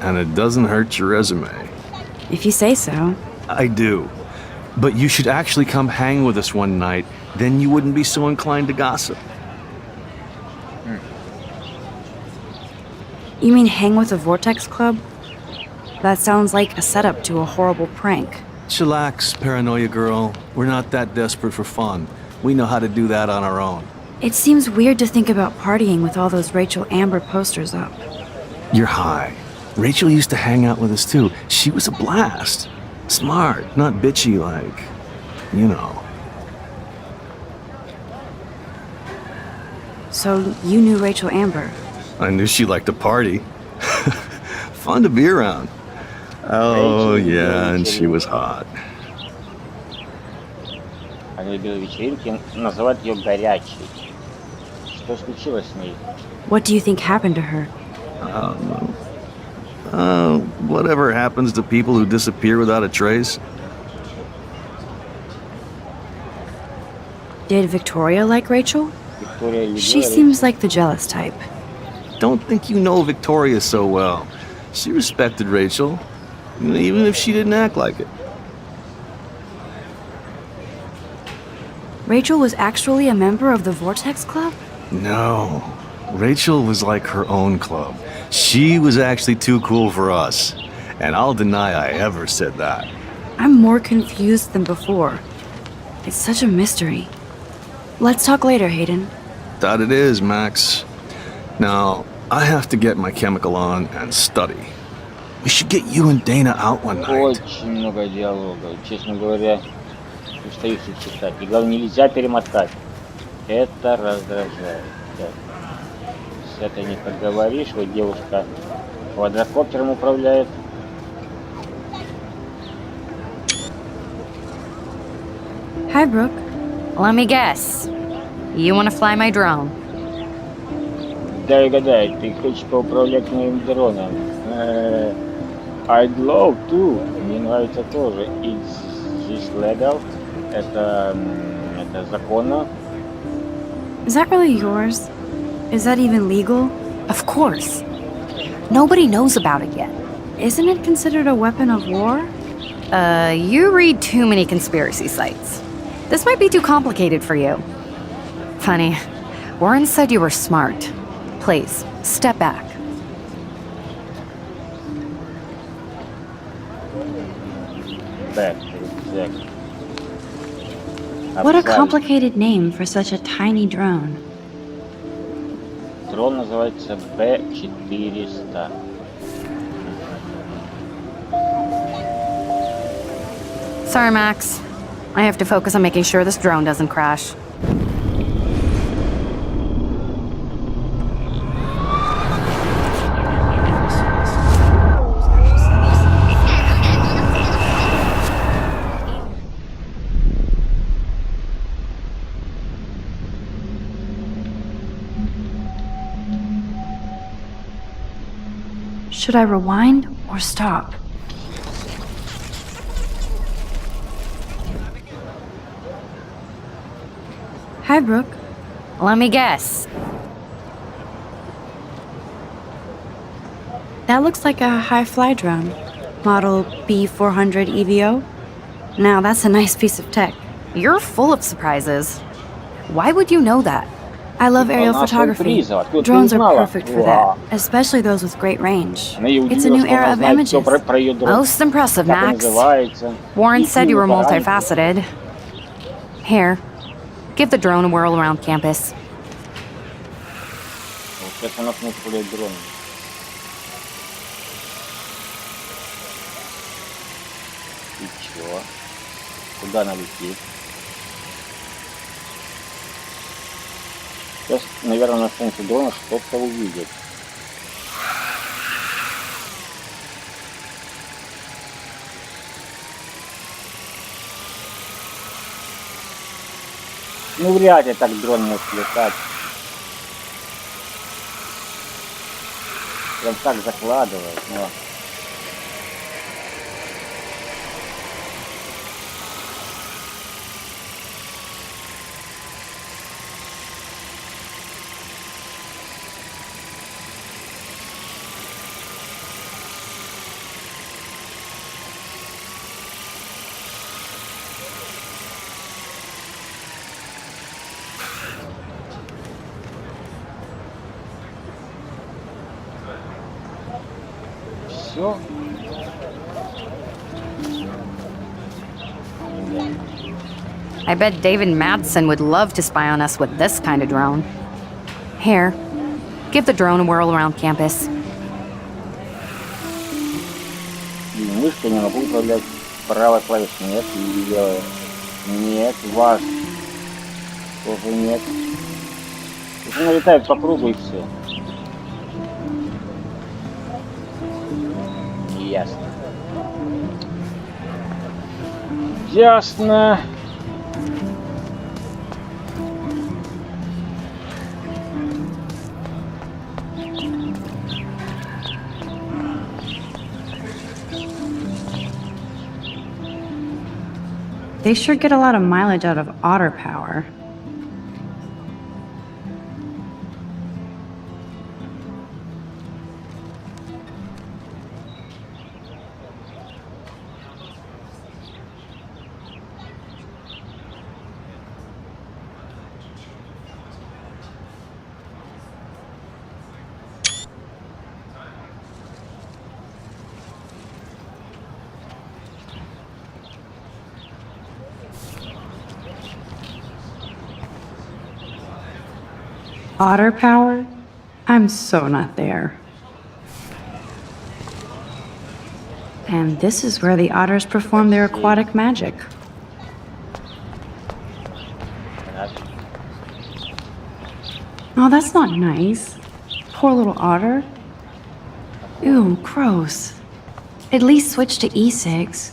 And it doesn't hurt your resume. If you say so. I do. But you should actually come hang with us one night, then you wouldn't be so inclined to gossip. You mean hang with the Vortex Club? That sounds like a setup to a horrible prank. Chillax, paranoia girl. We're not that desperate for fun. We know how to do that on our own. It seems weird to think about partying with all those Rachel Amber posters up. You're high. Rachel used to hang out with us too. She was a blast. Smart, not bitchy like, you know. So you knew Rachel Amber? I knew she liked to party. Fun to be around. Oh, yeah, and she was hot. Она любила вечеринки, называют ее горячей. Что случилось с ней? What do you think happened to her? I don't know. Whatever happens to people who disappear without a trace. Did Victoria like Rachel? Виктория любила She Рейчел. seems like the jealous type. Don't think you know Victoria so well. She respected Rachel, even if she didn't act like it. Rachel was actually a member of the Vortex Club? No. Rachel was like her own club. She was actually too cool for us. And I'll deny I ever said that. I'm more confused than before. It's such a mystery. Let's talk later, Hayden. That it is, Max. Now, I have to get my chemical on and study. We should get you and Dana out one night. Очень много диалогов. Честно говоря, устаю их читать. И главное, нельзя перемотать. Это раздражает. Так. С этой не поговоришь. Вот девушка квадрокоптером управляет. Hi, Brooke. Let me guess. You want to fly my drone? Дай угадай, ты хочешь поуправлять моим дроном? I'd love to. Мне нравится тоже. It's this legal. Это законно. Is that really yours? Is that even legal? Of course. Nobody knows about it yet. Isn't it considered a weapon of war? You read too many conspiracy sites. This might be too complicated for you. Funny. Warren said you were smart. Please, step back. Back, exactly. What a complicated name for such a tiny drone. Дрон называется B400. Sorry, Max. I have to focus on making sure this drone doesn't crash. Should I rewind or stop? Hi, Brooke. Let me guess. That looks like a high-fly drone. Model B400 EVO. Now, that's a nice piece of tech. You're full of surprises. Why would you know that? I love aerial photography. Drones are perfect for that, especially those with great range. It's a new era of images. Most impressive, Max. Warren said you were multifaceted. Here, give the drone a whirl around campus. И чё? Куда она летит? Сейчас, наверное, на станции дрона что-то увидит. Ну, вряд ли так дрон может летать. Прям так закладывает, но... Все. I bet David Madsen would love to spy on us with this kind of drone. Here, give the drone a whirl around campus. Мышкой не могу управлять. Правой клавишей нет, не делаю. Нет, ваш. Тоже нет. Она летает по кругу и все. Ясно. Ясно. They sure get a lot of mileage out of otter power. Otter power? I'm so not there. And this is where the otters perform their aquatic magic. Oh, that's not nice. Poor little otter. Ew, gross. At least switch to e-cigs.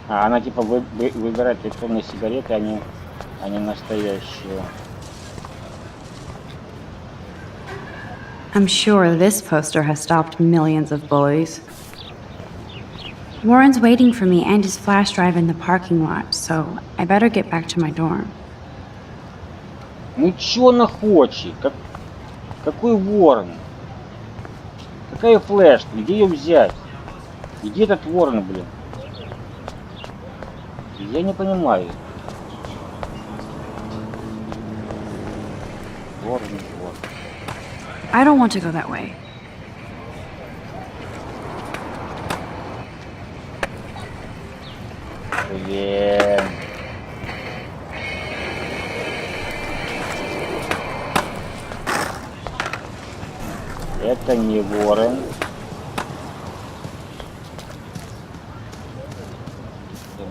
А она типа выбирает электронные сигареты, а не настоящие. I'm sure this poster has stopped millions of bullies. Warren's waiting for me and his flash drive in the parking lot, so I better get back to my dorm. Ну чё она хочет? Какой Ворон? Какая флеш? Где ее взять? Где этот Ворон, блин? Я не понимаю. Ворон. I don't want to go that way. Блин. Это не Ворон.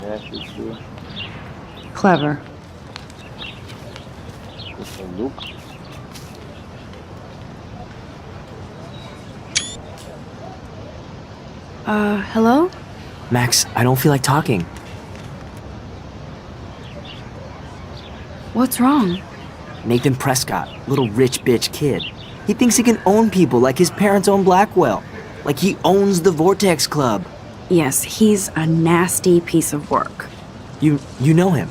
Здравствуйте. Clever. Сундук. Hello? Max, I don't feel like talking. What's wrong? Nathan Prescott, little rich bitch kid. He thinks he can own people like his parents own Blackwell. Like he owns the Vortex Club. Yes, he's a nasty piece of work. You know him?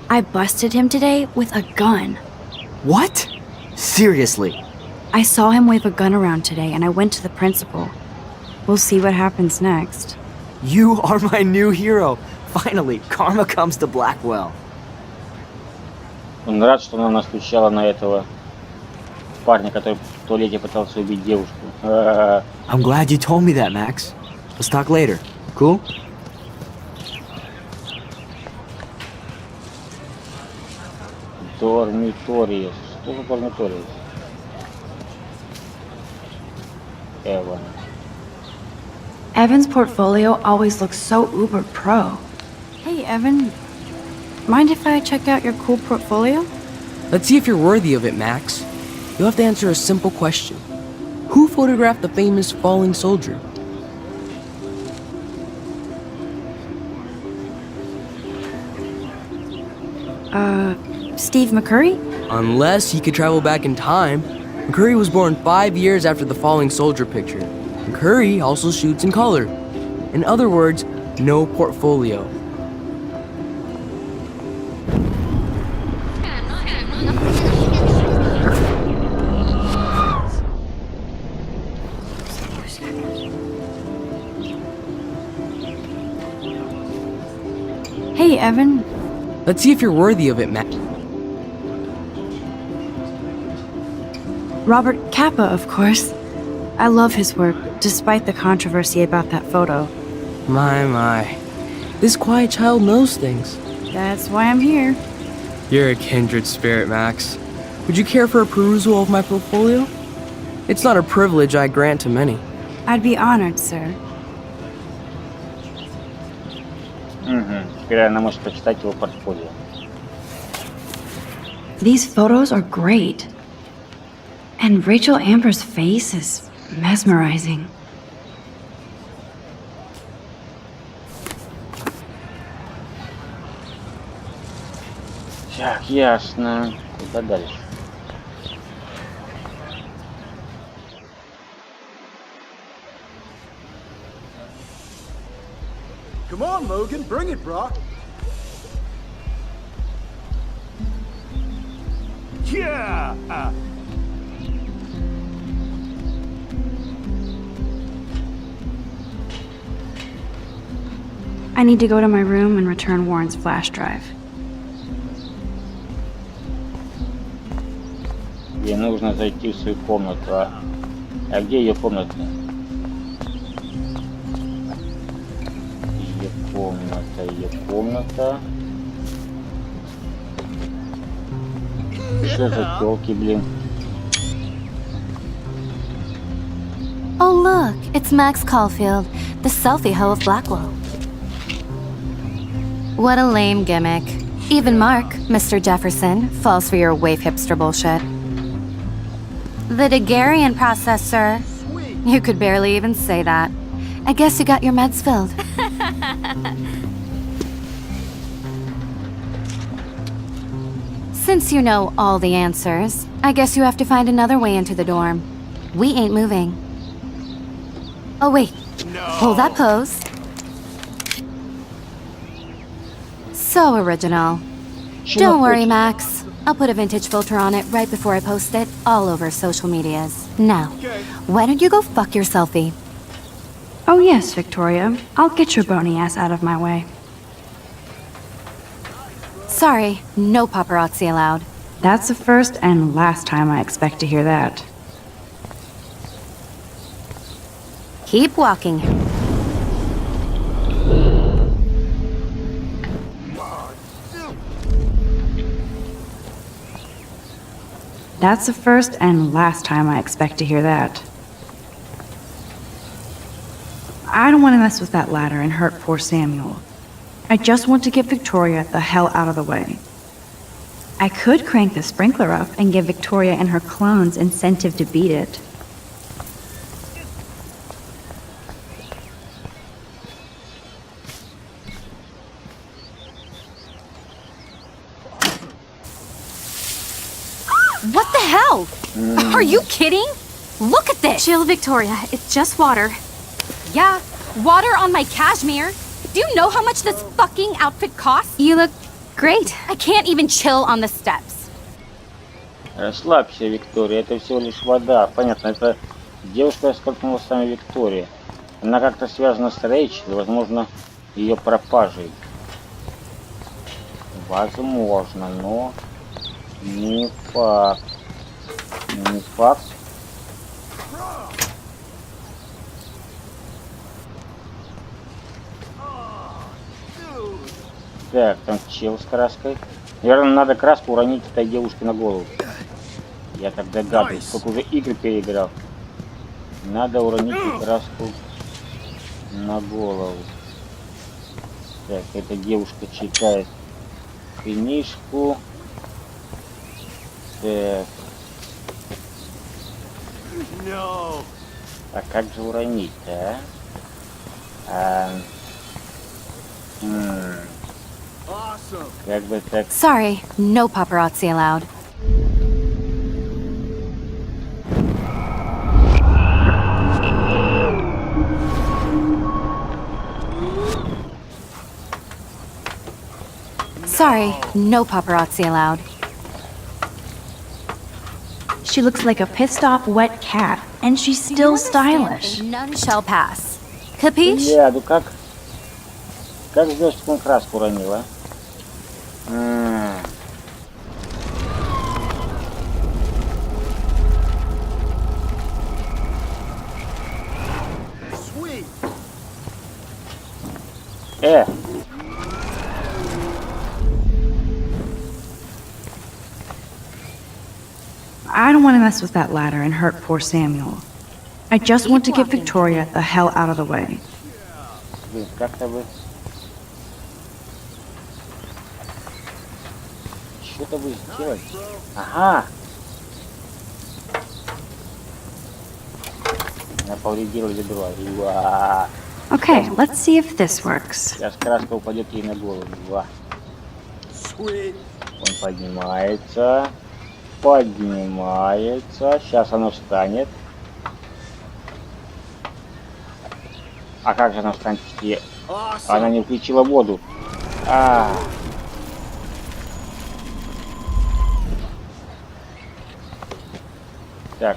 I busted him today with a gun. What? Seriously? I saw him wave a gun around today and I went to the principal. We'll see what happens next. You are my new hero. Finally, karma comes to Blackwell. Он рад, что она настучала на этого парня, который в туалете пытался убить девушку. I'm glad you told me that, Max. Let's talk later. Cool? Dormitories. Что за dormitories? Evan. Evan's portfolio always looks so uber pro. Hey, Evan. Mind if I check out your cool portfolio? Let's see if you're worthy of it, Max. You'll have to answer a simple question. Who photographed the famous falling soldier? Steve McCurry? Unless he could travel back in time. McCurry was born 5 years after the falling soldier picture. McCurry also shoots in color. In other words, no portfolio. Hey, Evan. Let's see if you're worthy of it, Max. Robert Capa, of course. I love his work, despite the controversy about that photo. My. This quiet child knows things. That's why I'm here. You're a kindred spirit, Max. Would you care for a perusal of my portfolio? It's not a privilege I grant to many. I'd be honored, sir. Теперь она может прочитать его портфолио. These photos are great. And Rachel Amber's face is mesmerizing. Так, ясно. Куда дальше? Come on, Logan, bring it, brah. Yeah! I need to go to my room and return Warren's flash drive. Ей нужно зайти в свою комнату. А где ее комната? Ее комната. Что за тёлки, блин? Oh, look, it's Max Caulfield, the selfie hoe of Blackwell. What a lame gimmick. Even Mark, Mr. Jefferson, falls for your wave hipster bullshit. The Daguerrean process, sir. You could barely even say that. I guess you got your meds filled. Since you know all the answers, I guess you have to find another way into the dorm. We ain't moving. Oh, wait. No. Hold that pose. So original. Don't worry, Max. I'll put a vintage filter on it right before I post it all over social medias. Now, why don't you go fuck your selfie? Oh yes, Victoria. I'll get your bony ass out of my way. Sorry, no paparazzi allowed. That's the first and last time I expect to hear that. Keep walking. That's the first and last time I expect to hear that. I don't want to mess with that ladder and hurt poor Samuel. I just want to get Victoria the hell out of the way. I could crank the sprinkler up and give Victoria and her clones incentive to beat it. hell? Are you kidding? Look at this! Chill, Victoria. It's just water. Yeah, water on my cashmere. Do you know how much this fucking outfit costs? You look great. I can't even chill on the steps. Расслабься, Виктория, это всего лишь вода. Понятно, это девушка столкнулась с вами Виктория. Она как-то связана с Рэйчел, возможно, ее пропажей. Возможно, но не факт. Не факт. Так, там чел с краской. Наверное, надо краску уронить этой девушке на голову. Я так догадываюсь, сколько уже игр переиграл. Надо уронить краску на голову. Так, эта девушка читает книжку. Так. А как же уронить-то, Как бы так... Sorry, no paparazzi allowed. Sorry, no paparazzi allowed. She looks like a pissed off wet cat, and she's still stylish. None shall pass. Capiche? Я, ну как? Как сделать, чтобы он краску уронил, а? I don't want to mess with that ladder and hurt poor Samuel. I just want to get Victoria the hell out of the way. Блин, как-то вы... Что-то вы сделали. Ага! Она повредила ведро. Уа. Okay, let's see if this works. Сейчас краска упадет ей на голову. Уа. Он поднимается. Поднимается. Сейчас оно встанет. А как же она встанет? Она не включила воду. Так.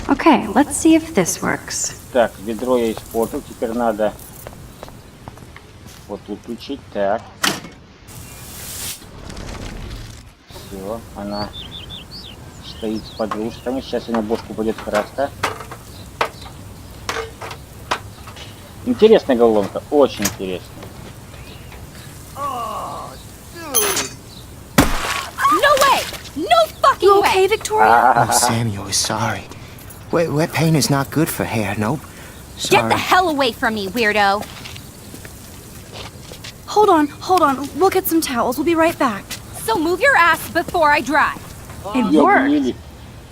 Okay, let's see if this works. Так, ведро я испортил. Теперь надо вот тут включить. Так. Все, она стоит с подружками. Сейчас на бошку будет краска. Интересная головоломка, очень интересная. No way! No fucking You way! okay, Victoria? Oh, Samuel is sorry. Wet paint is not good for hair, nope. Sorry. Get the hell away from me, weirdo! Hold on. We'll get some towels. We'll be right back. So move your ass before I dry. It worked.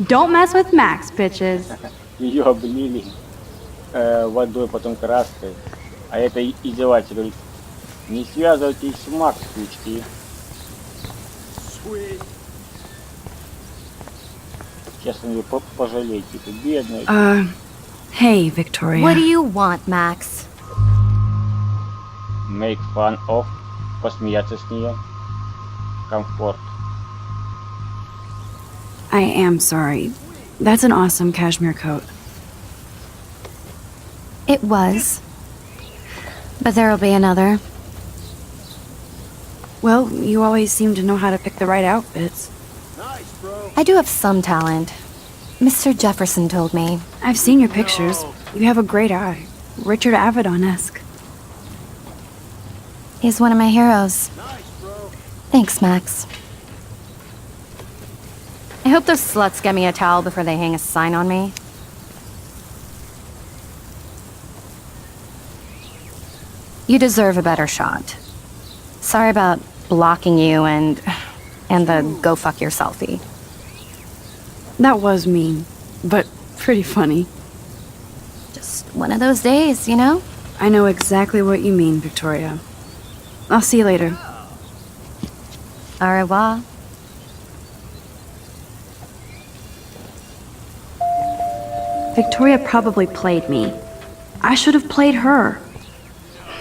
Don't mess with Max, bitches. Ее облили водой, потом краской. А это издеватель говорит, не связывайтесь с Макс, ключки. Честно, вы пожалеете, ты бедный. Hey, Victoria. What do you want, Max? Make fun of. Посмеяться с нее. Комфорт. I am sorry. That's an awesome cashmere coat. It was. But there'll be another. Well, you always seem to know how to pick the right outfits. I do have some talent. Mr. Jefferson told me. I've seen your pictures. You have a great eye. Richard Avedon-esque. He's one of my heroes. Thanks, Max. I hope those sluts get me a towel before they hang a sign on me. You deserve a better shot. Sorry about blocking you and the go fuck your selfie. That was mean, but pretty funny. Just one of those days, you know? I know exactly what you mean, Victoria. I'll see you later. Au revoir. Victoria probably played me. I should have played her.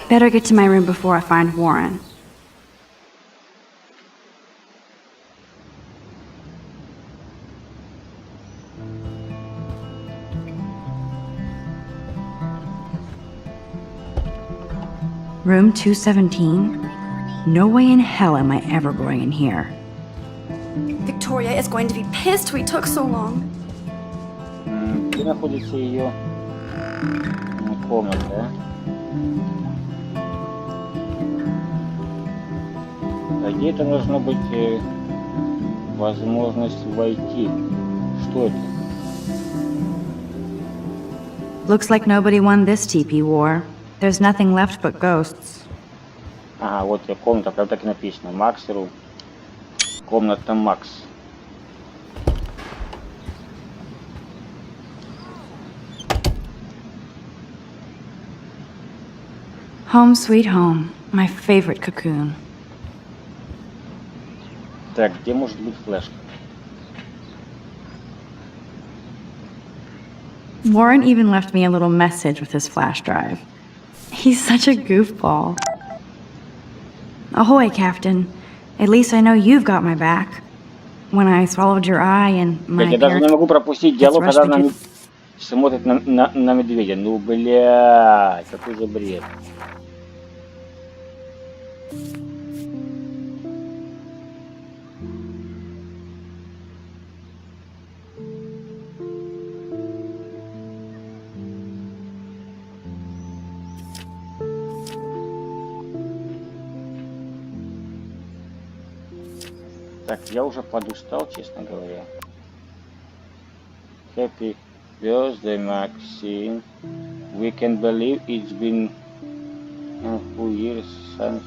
Better get to my room before I find Warren. Room 217? No way in hell am I ever going in here. Victoria is going to be pissed we took so long. Где находится ее комната? А где-то должна быть возможность войти. Что это? Looks like nobody won this TP war. There's nothing left but ghosts. Ага, вот ее комната, прям так и написано. Макс Ру. Комната Макс. Home sweet home. My favorite cocoon. Так, где может быть флешка? Warren even left me a little message with his flash drive. He's such a goofball. Ahoy, Captain. At least I know you've got my back. When I swallowed your eye and my Я даже не могу пропустить диалог, когда она смотрит на медведя. Ну, блядь, какой же бред. Так, я уже подустал, честно говоря. Happy birthday, Maxine. We can believe it's been a few years since.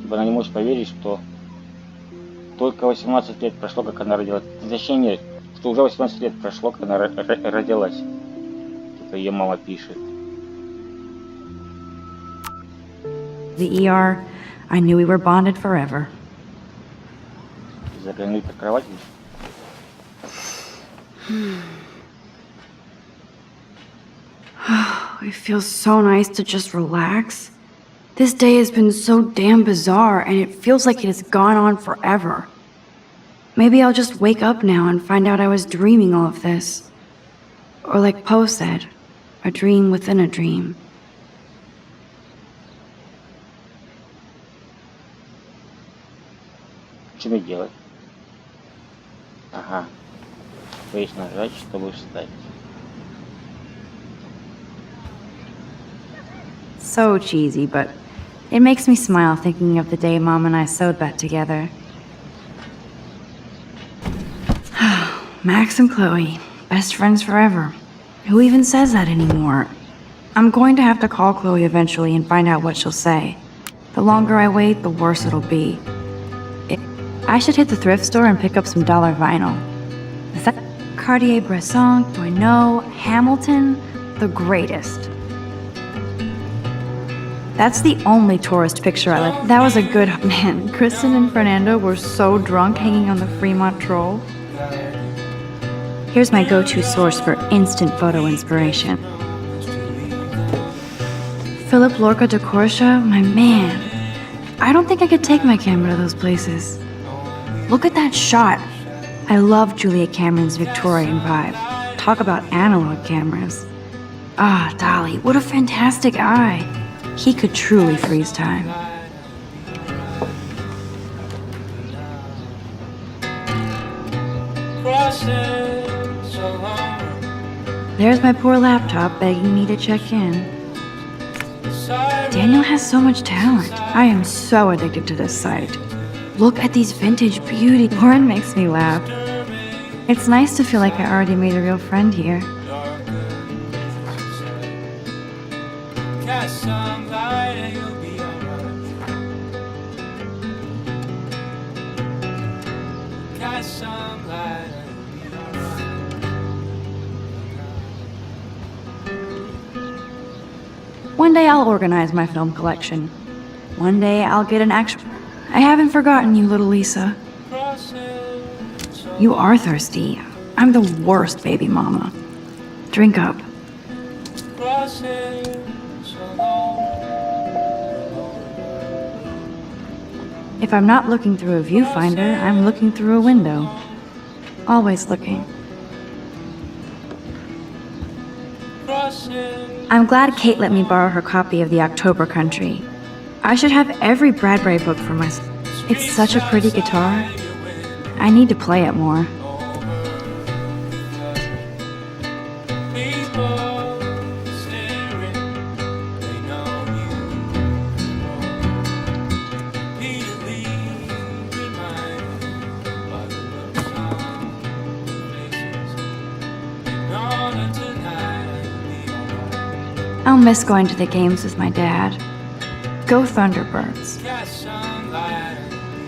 Типа она не может поверить, что только 18 лет прошло, как она родилась. Точнее, нет, что уже 18 лет прошло, как она родилась. Типа ее мама пишет. The ER, I knew we were bonded forever. Заглянуть под кровать. It feels so nice to just relax. This day has been so damn bizarre, and it feels like it has gone on forever. Maybe I'll just wake up now and find out I was dreaming all of this. Or like Poe said, a dream within a dream. Что мне делать? Ага. Space нажать, чтобы встать. So cheesy, but it makes me smile thinking of the day Mom and I sewed that together. Max and Chloe, best friends forever. Who even says that anymore? I'm going to have to call Chloe eventually and find out what she'll say. The longer I wait, the worse it'll be. I should hit the thrift store and pick up some dollar vinyl. Is that Cartier-Bresson, do I know, Hamilton? The greatest. That's the only tourist picture I like. That was a good man. Kristen and Fernando were so drunk hanging on the Fremont Troll. Here's my go-to source for instant photo inspiration. Philip Lorca de Corsia, my man. I don't think I could take my camera to those places. Look at that shot. I love Julia Cameron's Victorian vibe. Talk about analog cameras. Ah, Dolly, what a fantastic eye. He could truly freeze time. There's my poor laptop begging me to check in. Daniel has so much talent. I am so addicted to this site. Look at these vintage beauty. Lauren makes me laugh. It's nice to feel like I already made a real friend here. One day I'll organize my film collection. One day I'll get an actual... I haven't forgotten you, little Lisa. You are thirsty. I'm the worst baby mama. Drink up. If I'm not looking through a viewfinder, I'm looking through a window. Always looking. I'm glad Kate let me borrow her copy of The October Country. I should have every Bradbury book for myself. It's such a pretty guitar. I need to play it more. I'll miss going to the games with my dad. Go Thunderbirds.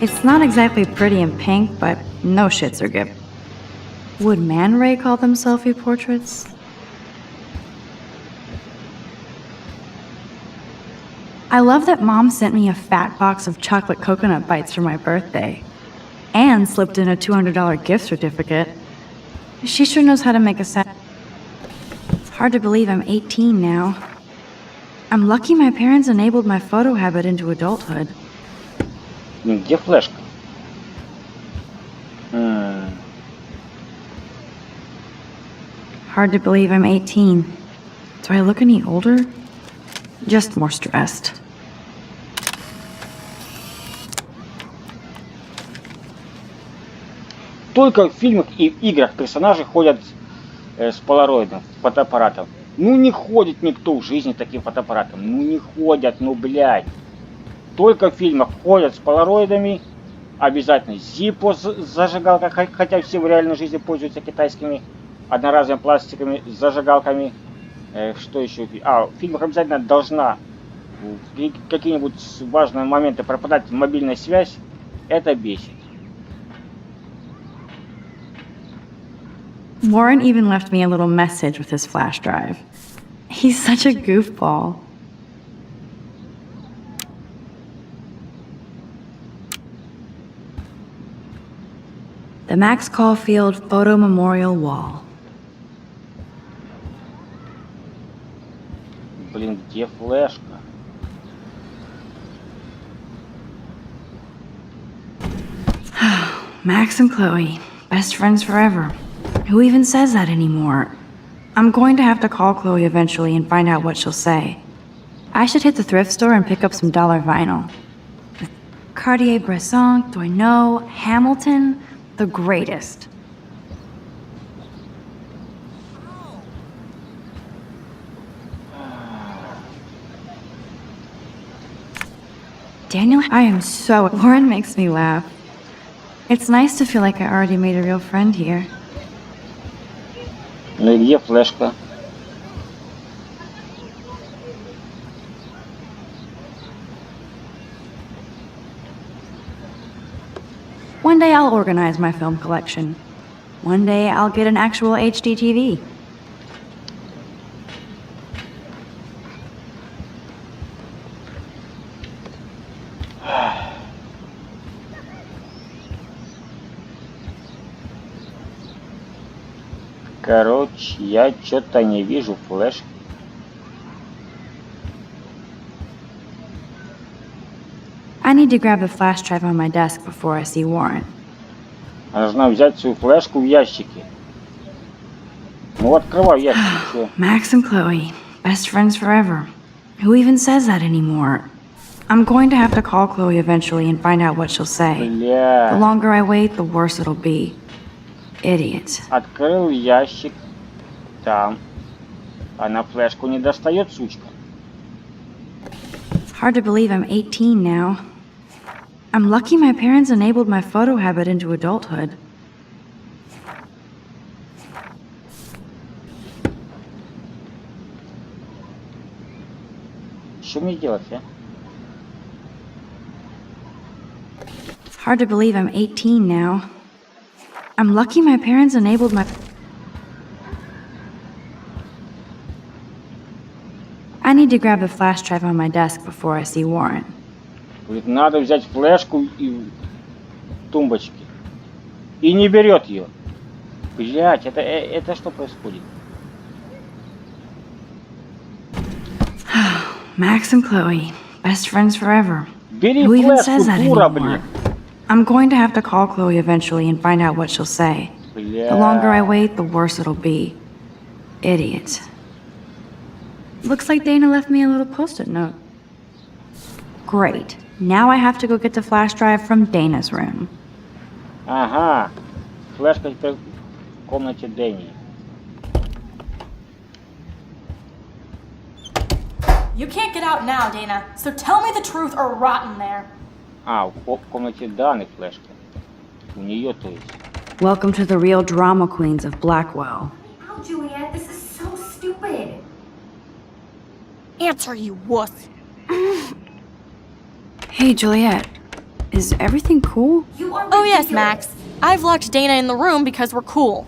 It's not exactly pretty and pink, but no shits are given. Would Man Ray call them selfie portraits? I love that Mom sent me a fat box of chocolate coconut bites for my birthday. And slipped in a $200 gift certificate. She sure knows how to make a set. It's hard to believe I'm 18 now. I'm lucky my parents enabled my photo habit into adulthood. Где флешка? Hard to believe I'm 18. Do I look any older? Just more stressed. Только в фильмах и играх персонажи ходят с полароидом, фотоаппаратом. Ну не ходит никто в жизни таким фотоаппаратом. Ну не ходят, ну блядь. Только в фильмах ходят с полароидами. Обязательно Zippo с зажигалкой, хотя все в реальной жизни пользуются китайскими одноразовыми пластиковыми зажигалками. Что еще? В фильмах обязательно должна в какие-нибудь важные моменты пропадать мобильная связь. Это бесит. Warren even left me a little message with his flash drive. He's such a goofball. The Max Caulfield Photo Memorial Wall. Блин, где флешка? Max and Chloe, best friends forever. Who even says that anymore? I'm going to have to call Chloe eventually and find out what she'll say. I should hit the thrift store and pick up some dollar vinyl. Cartier-Bresson, Doisneau, Hamilton, the greatest. Daniel, I am so... Warren makes me laugh. It's nice to feel like I already made a real friend here. Ну и где флешка? One day I'll organize my film collection. One day I'll get an actual HD TV. Короче, я что-то не вижу флешки. I need to grab the flash drive on my desk before I see Warren. Нужно взять свою флешку в ящике. Ну, открываю ящик. Max and Chloe, best friends forever. Who even says that anymore? I'm going to have to call Chloe eventually and find out what she'll say. Бля. The longer I wait, the worse it'll be. Idiot. Открыл ящик. Там. Она флешку не достает, сучка. Hard to believe I'm 18 now. I'm lucky my parents enabled my photo habit into adulthood. Что мне делать, а? Hard to believe I'm 18 now. I'm lucky my parents enabled my... I need to to grab the flash drive on my desk before I see Warren. Говорит, надо взять флешку и тумбочки. И не берет ее. Блять, это что происходит? Max and Chloe, best friends forever. Бери Who even флешку, says that дура, anymore? блин. I'm going to have to call Chloe eventually and find out what she'll say. Бля. The longer I wait, the worse it'll be. Idiot. Looks like Dana left me a little post-it note. Great. Now I have to go get the flash drive from Dana's room. Ага. Флешка теперь в комнате Дэни. You can't get out now, Dana, so tell me the truth or rot in there. А, в комнате Даны флешка. У нее, то есть. Welcome to the real drama queens of Blackwell. Oh, Juliet, this is so stupid. Answer, you wuss. Hey, Juliet. Is everything cool? Oh yes, Max. I've locked Dana in the room because we're cool.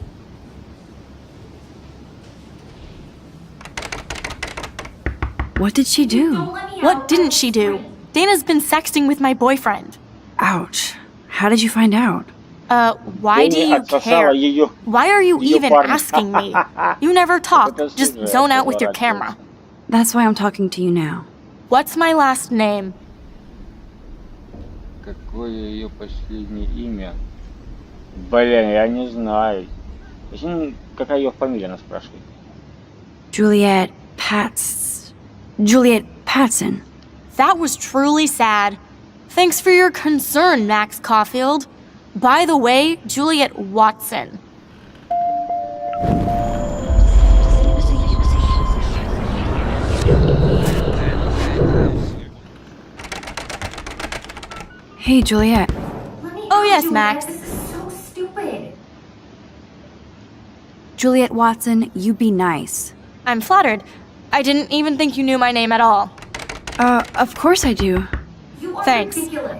What did she do? What didn't she do? Dana's been sexting with my boyfriend. Ouch. How did you find out? Why do you care? Why are you even asking me? You never talk, just zone out with your camera. That's why I'm talking to you now. What's my last name? Какое ее последнее имя? Блин, я не знаю. Точнее, какая ее фамилия, она спрашивает. Juliet Patson. That was truly sad. Thanks for your concern, Max Caulfield. By the way, Juliet Watson. Hey, Juliet. Oh yes, Max. This is so stupid. Juliet Watson, you be nice. I'm flattered. I didn't even think you knew my name at all. Of course I do. Thanks.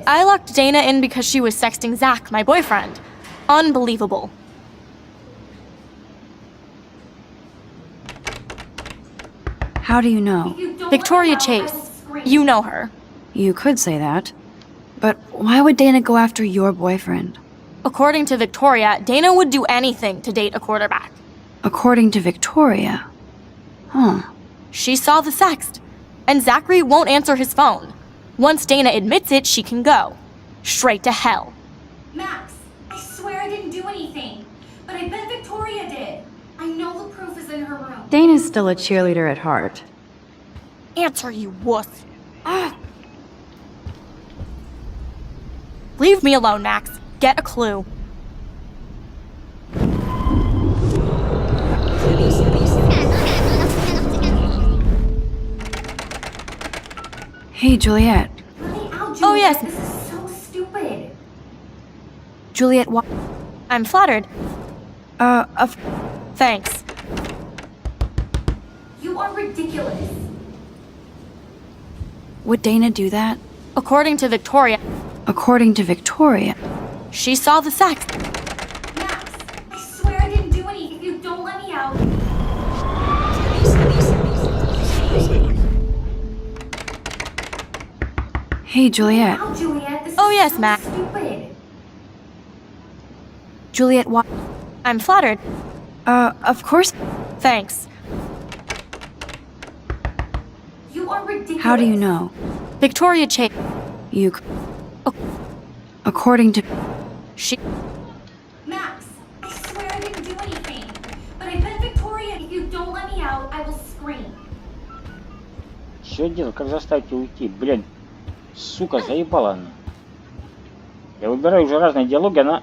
I locked Dana in because she was sexting Zach, my boyfriend. Unbelievable. How do you know? Victoria Chase. You know her. You could say that. But why would Dana go after your boyfriend? According to Victoria, Dana would do anything to date a quarterback. According to Victoria? Huh. She saw the sext. And Zachary won't answer his phone. Once Dana admits it, she can go. Straight to hell. Max, I swear I didn't do anything. But I bet Victoria did. I know the proof is in her room. Dana's still a cheerleader at heart. Answer, you wuss. Leave me alone, Max. Get a clue. Hey, Juliet. Oh yes. This is so stupid. Juliet I'm flattered. Thanks. You are ridiculous. Would Dana do that? According to Victoria. According to Victoria. She saw the sex. Max, I swear I didn't do anything. If you don't let me out. Hey, Juliet. Wow, Juliet, this Oh is yes, so Max. stupid. Juliet I'm flattered. Of course. Thanks. You are ridiculous. How do you know? Victoria Chase. You. According to. She. Max, I swear I didn't do anything. But I bet Victoria, if you don't let me out, I will scream. Что делать? Как заставить ее уйти? Блин, сука, заебала она. Я выбираю уже разные диалоги, она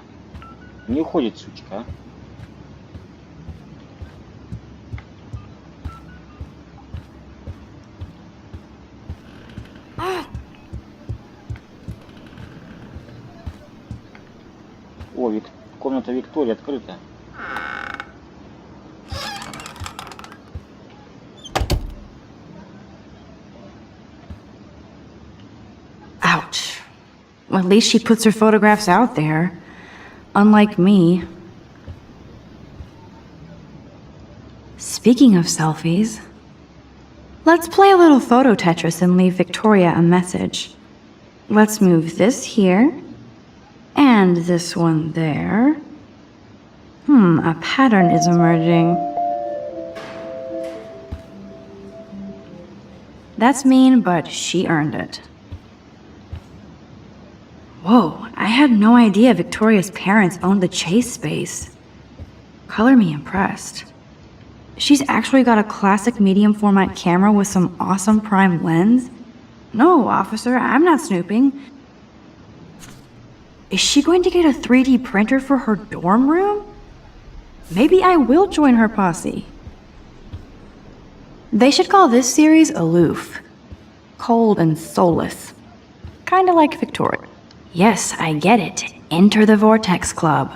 не уходит, сучка, а? О, комната Виктории открыта. Ouch. Well, at least she puts her photographs out there. Unlike me. Speaking of selfies, Let's play a little photo Tetris and leave Victoria a message. Let's move this here, and this one there. A pattern is emerging. That's mean, but she earned it. Whoa, I had no idea Victoria's parents owned the chase space. Color me impressed. She's actually got a classic medium format camera with some awesome prime lens. No, officer, I'm not snooping. Is she going to get a 3D printer for her dorm room? Maybe I will join her posse. They should call this series Aloof. Cold and soulless. Kinda like Victoria. Yes, I get it. Enter the Vortex Club.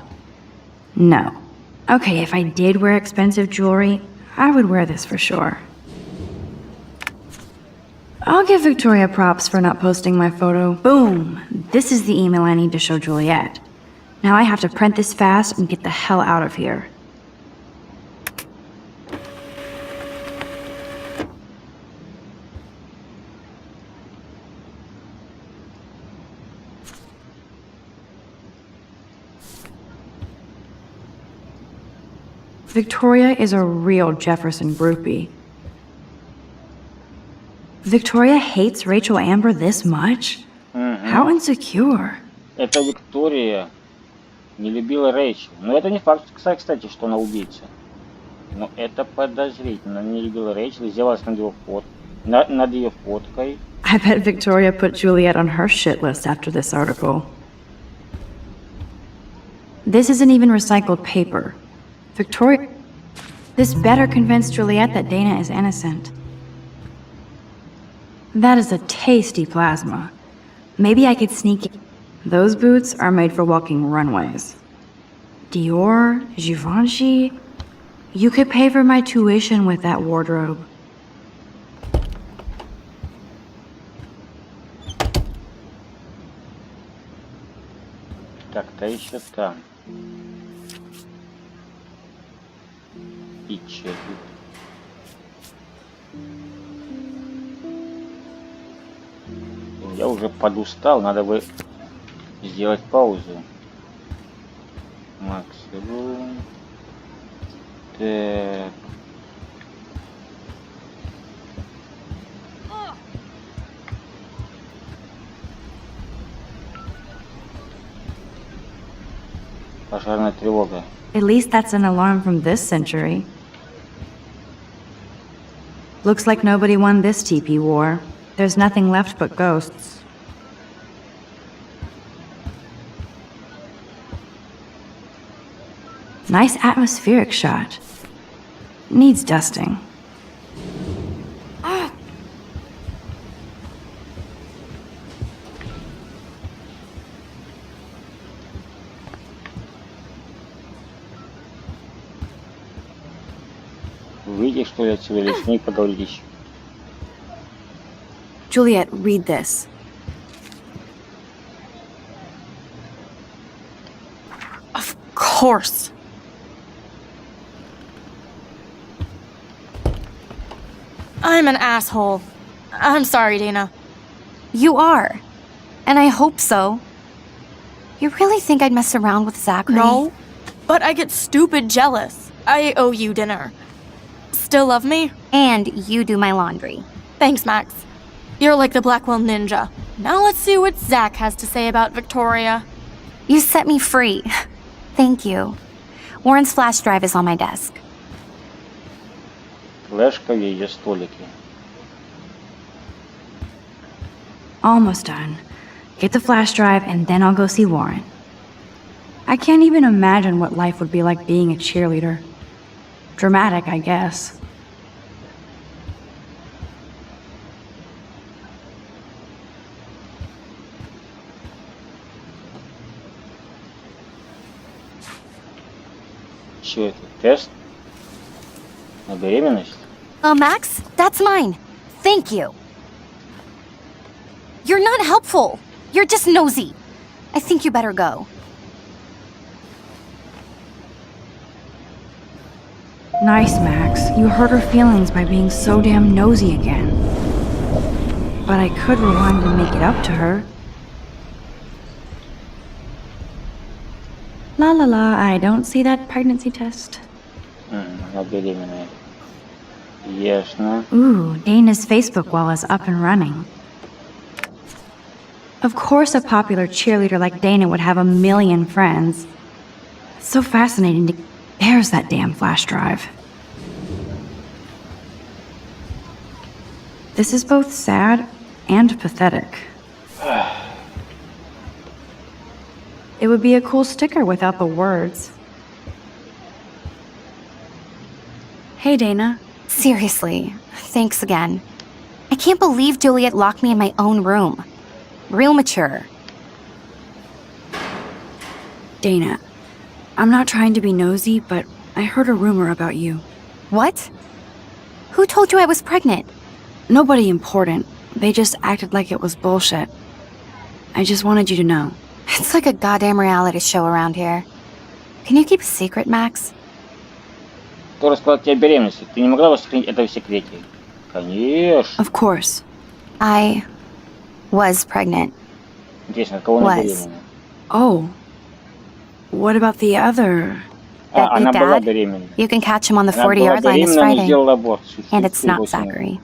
No. Okay, if I did wear expensive jewelry, I would wear this for sure. I'll give Victoria props for not posting my photo. Boom! This is the email I need to show Juliet. Now I have to print this fast and get the hell out of here. Victoria is a real Jefferson groupie. Victoria hates Rachel Amber this much? How insecure. Это Виктория не любила Рэйчел. Но это не факт, кстати, что она убийца. Но это подозрительно. Она не любила Рэйчел, издевалась над ее фоткой. I bet Victoria put Juliet on her shit list after this article. This isn't even recycled paper. Victoria... This better convince Juliet that Dana is innocent. That is a tasty plasma. Maybe I could sneak in. Those boots are made for walking runways. Dior, Givenchy... You could pay for my tuition with that wardrobe. Так-то еще там. И чек. Я уже подустал, надо бы сделать паузу. Максимум. Так. Пожарная тревога. At least that's an alarm from this century. Looks like nobody won this TP war. There's nothing left but ghosts. Nice atmospheric shot. Needs dusting. Выйди, что ли, отсюда, или с ней поговорить еще. Juliet, read this. Of course. I'm an asshole. I'm sorry, Dana. You are. And I hope so. You really think I'd mess around with Zachary? No, but I get stupid jealous. I owe you dinner. Still love me? And you do my laundry. Thanks, Max. You're like the Blackwell Ninja. Now let's see what Zach has to say about Victoria. You set me free. Thank you. Warren's flash drive is on my desk. Флешка в ее столике. Almost done. Get the flash drive and then I'll go see Warren. I can't even imagine what life would be like being a cheerleader. Dramatic, I guess. Что это? Тест? На беременность? Max, that's mine. Thank you. You're not helpful. You're just nosy. I think you better go. Nice, Max. You hurt her feelings by being so damn nosy again. But I could rewind and make it up to her. La la la, I don't see that pregnancy test. Она беременная. Ясно. Ooh, Dana's Facebook wall is up and running. Of course a popular cheerleader like Dana would have a million friends. It's so fascinating to... There's that damn flash drive. This is both sad and pathetic. It would be a cool sticker without the words. Hey, Dana. Seriously, thanks again. I can't believe Juliet locked me in my own room. Real mature. Dana, I'm not trying to be nosy, but I heard a rumor about you. What? Who told you I was pregnant? Nobody important. They just acted like it was bullshit. I just wanted you to know. It's like a goddamn reality show around here. Can you keep a secret, Max? Кто рассказал тебе о беременности? Ты не могла бы сохранить это в секрете? Конечно. Of course. I was pregnant. Интересно, от кого она беременна? Oh. What about the other? Она была беременна. You can catch him on the 40-yard line this Friday. Сделала аборт. And it's not Zachary.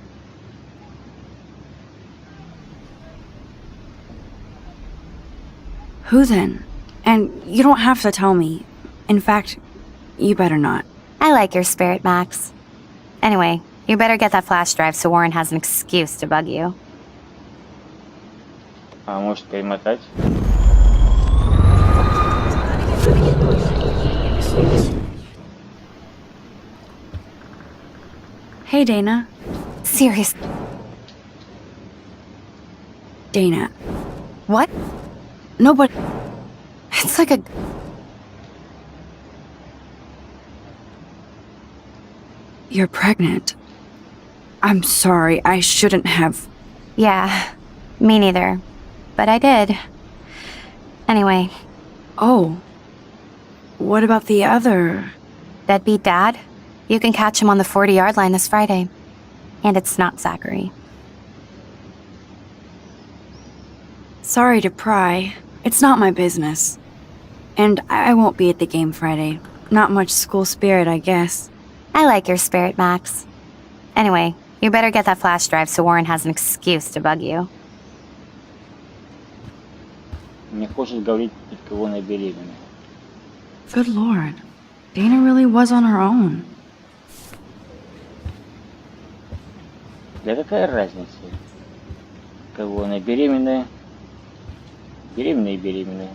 Who then? And you don't have to tell me. In fact, you better not. I like your spirit, Max. Anyway, you better get that flash drive so Warren has an excuse to bug you. А может перемотать? Hey, Dana. Serious. Dana. What? Nobody. It's like a... You're pregnant. I'm sorry, I shouldn't have... Yeah, me neither. But I did. Anyway. Oh. What about the other? Deadbeat dad? You can catch him on the 40-yard line this Friday. And it's not Zachary. Sorry to pry. It's not my business. And I won't be at the game Friday. Not much school spirit, I guess. I like your spirit, Max. Anyway, you better get that flash drive so Warren has an excuse to bug you. Не хочет говорить, от кого она беременна. Good lord. Dana really was on her own. Да какая разница? Кого она беременная? Беременная и беременная.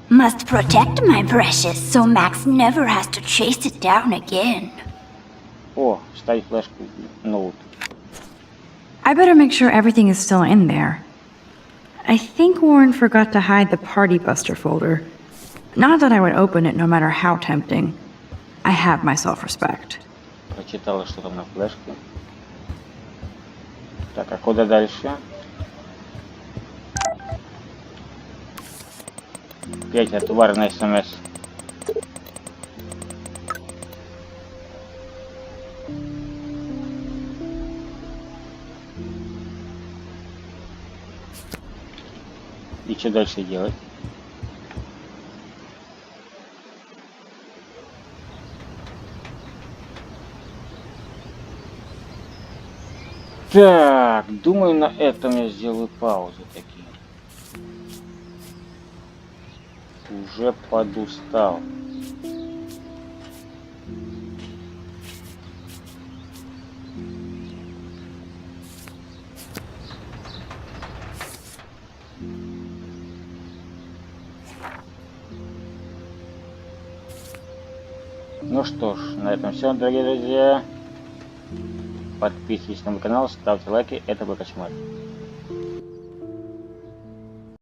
Must protect my precious so Max never has to chase it down again. О, ставь флешку, ноут. I better make sure everything is still in there. I think Warren forgot to hide the Party Buster folder. Not that I would open it no matter how tempting. I have my self-respect. Прочитала, что там на флешке. Так, а куда дальше? Опять отварный СМС. И что дальше делать? Так, думаю, на этом я сделаю паузу такие. Уже подустал. Ну что ж, на этом все, дорогие друзья. Подписывайтесь на мой канал, ставьте лайки. Это был Кошмар.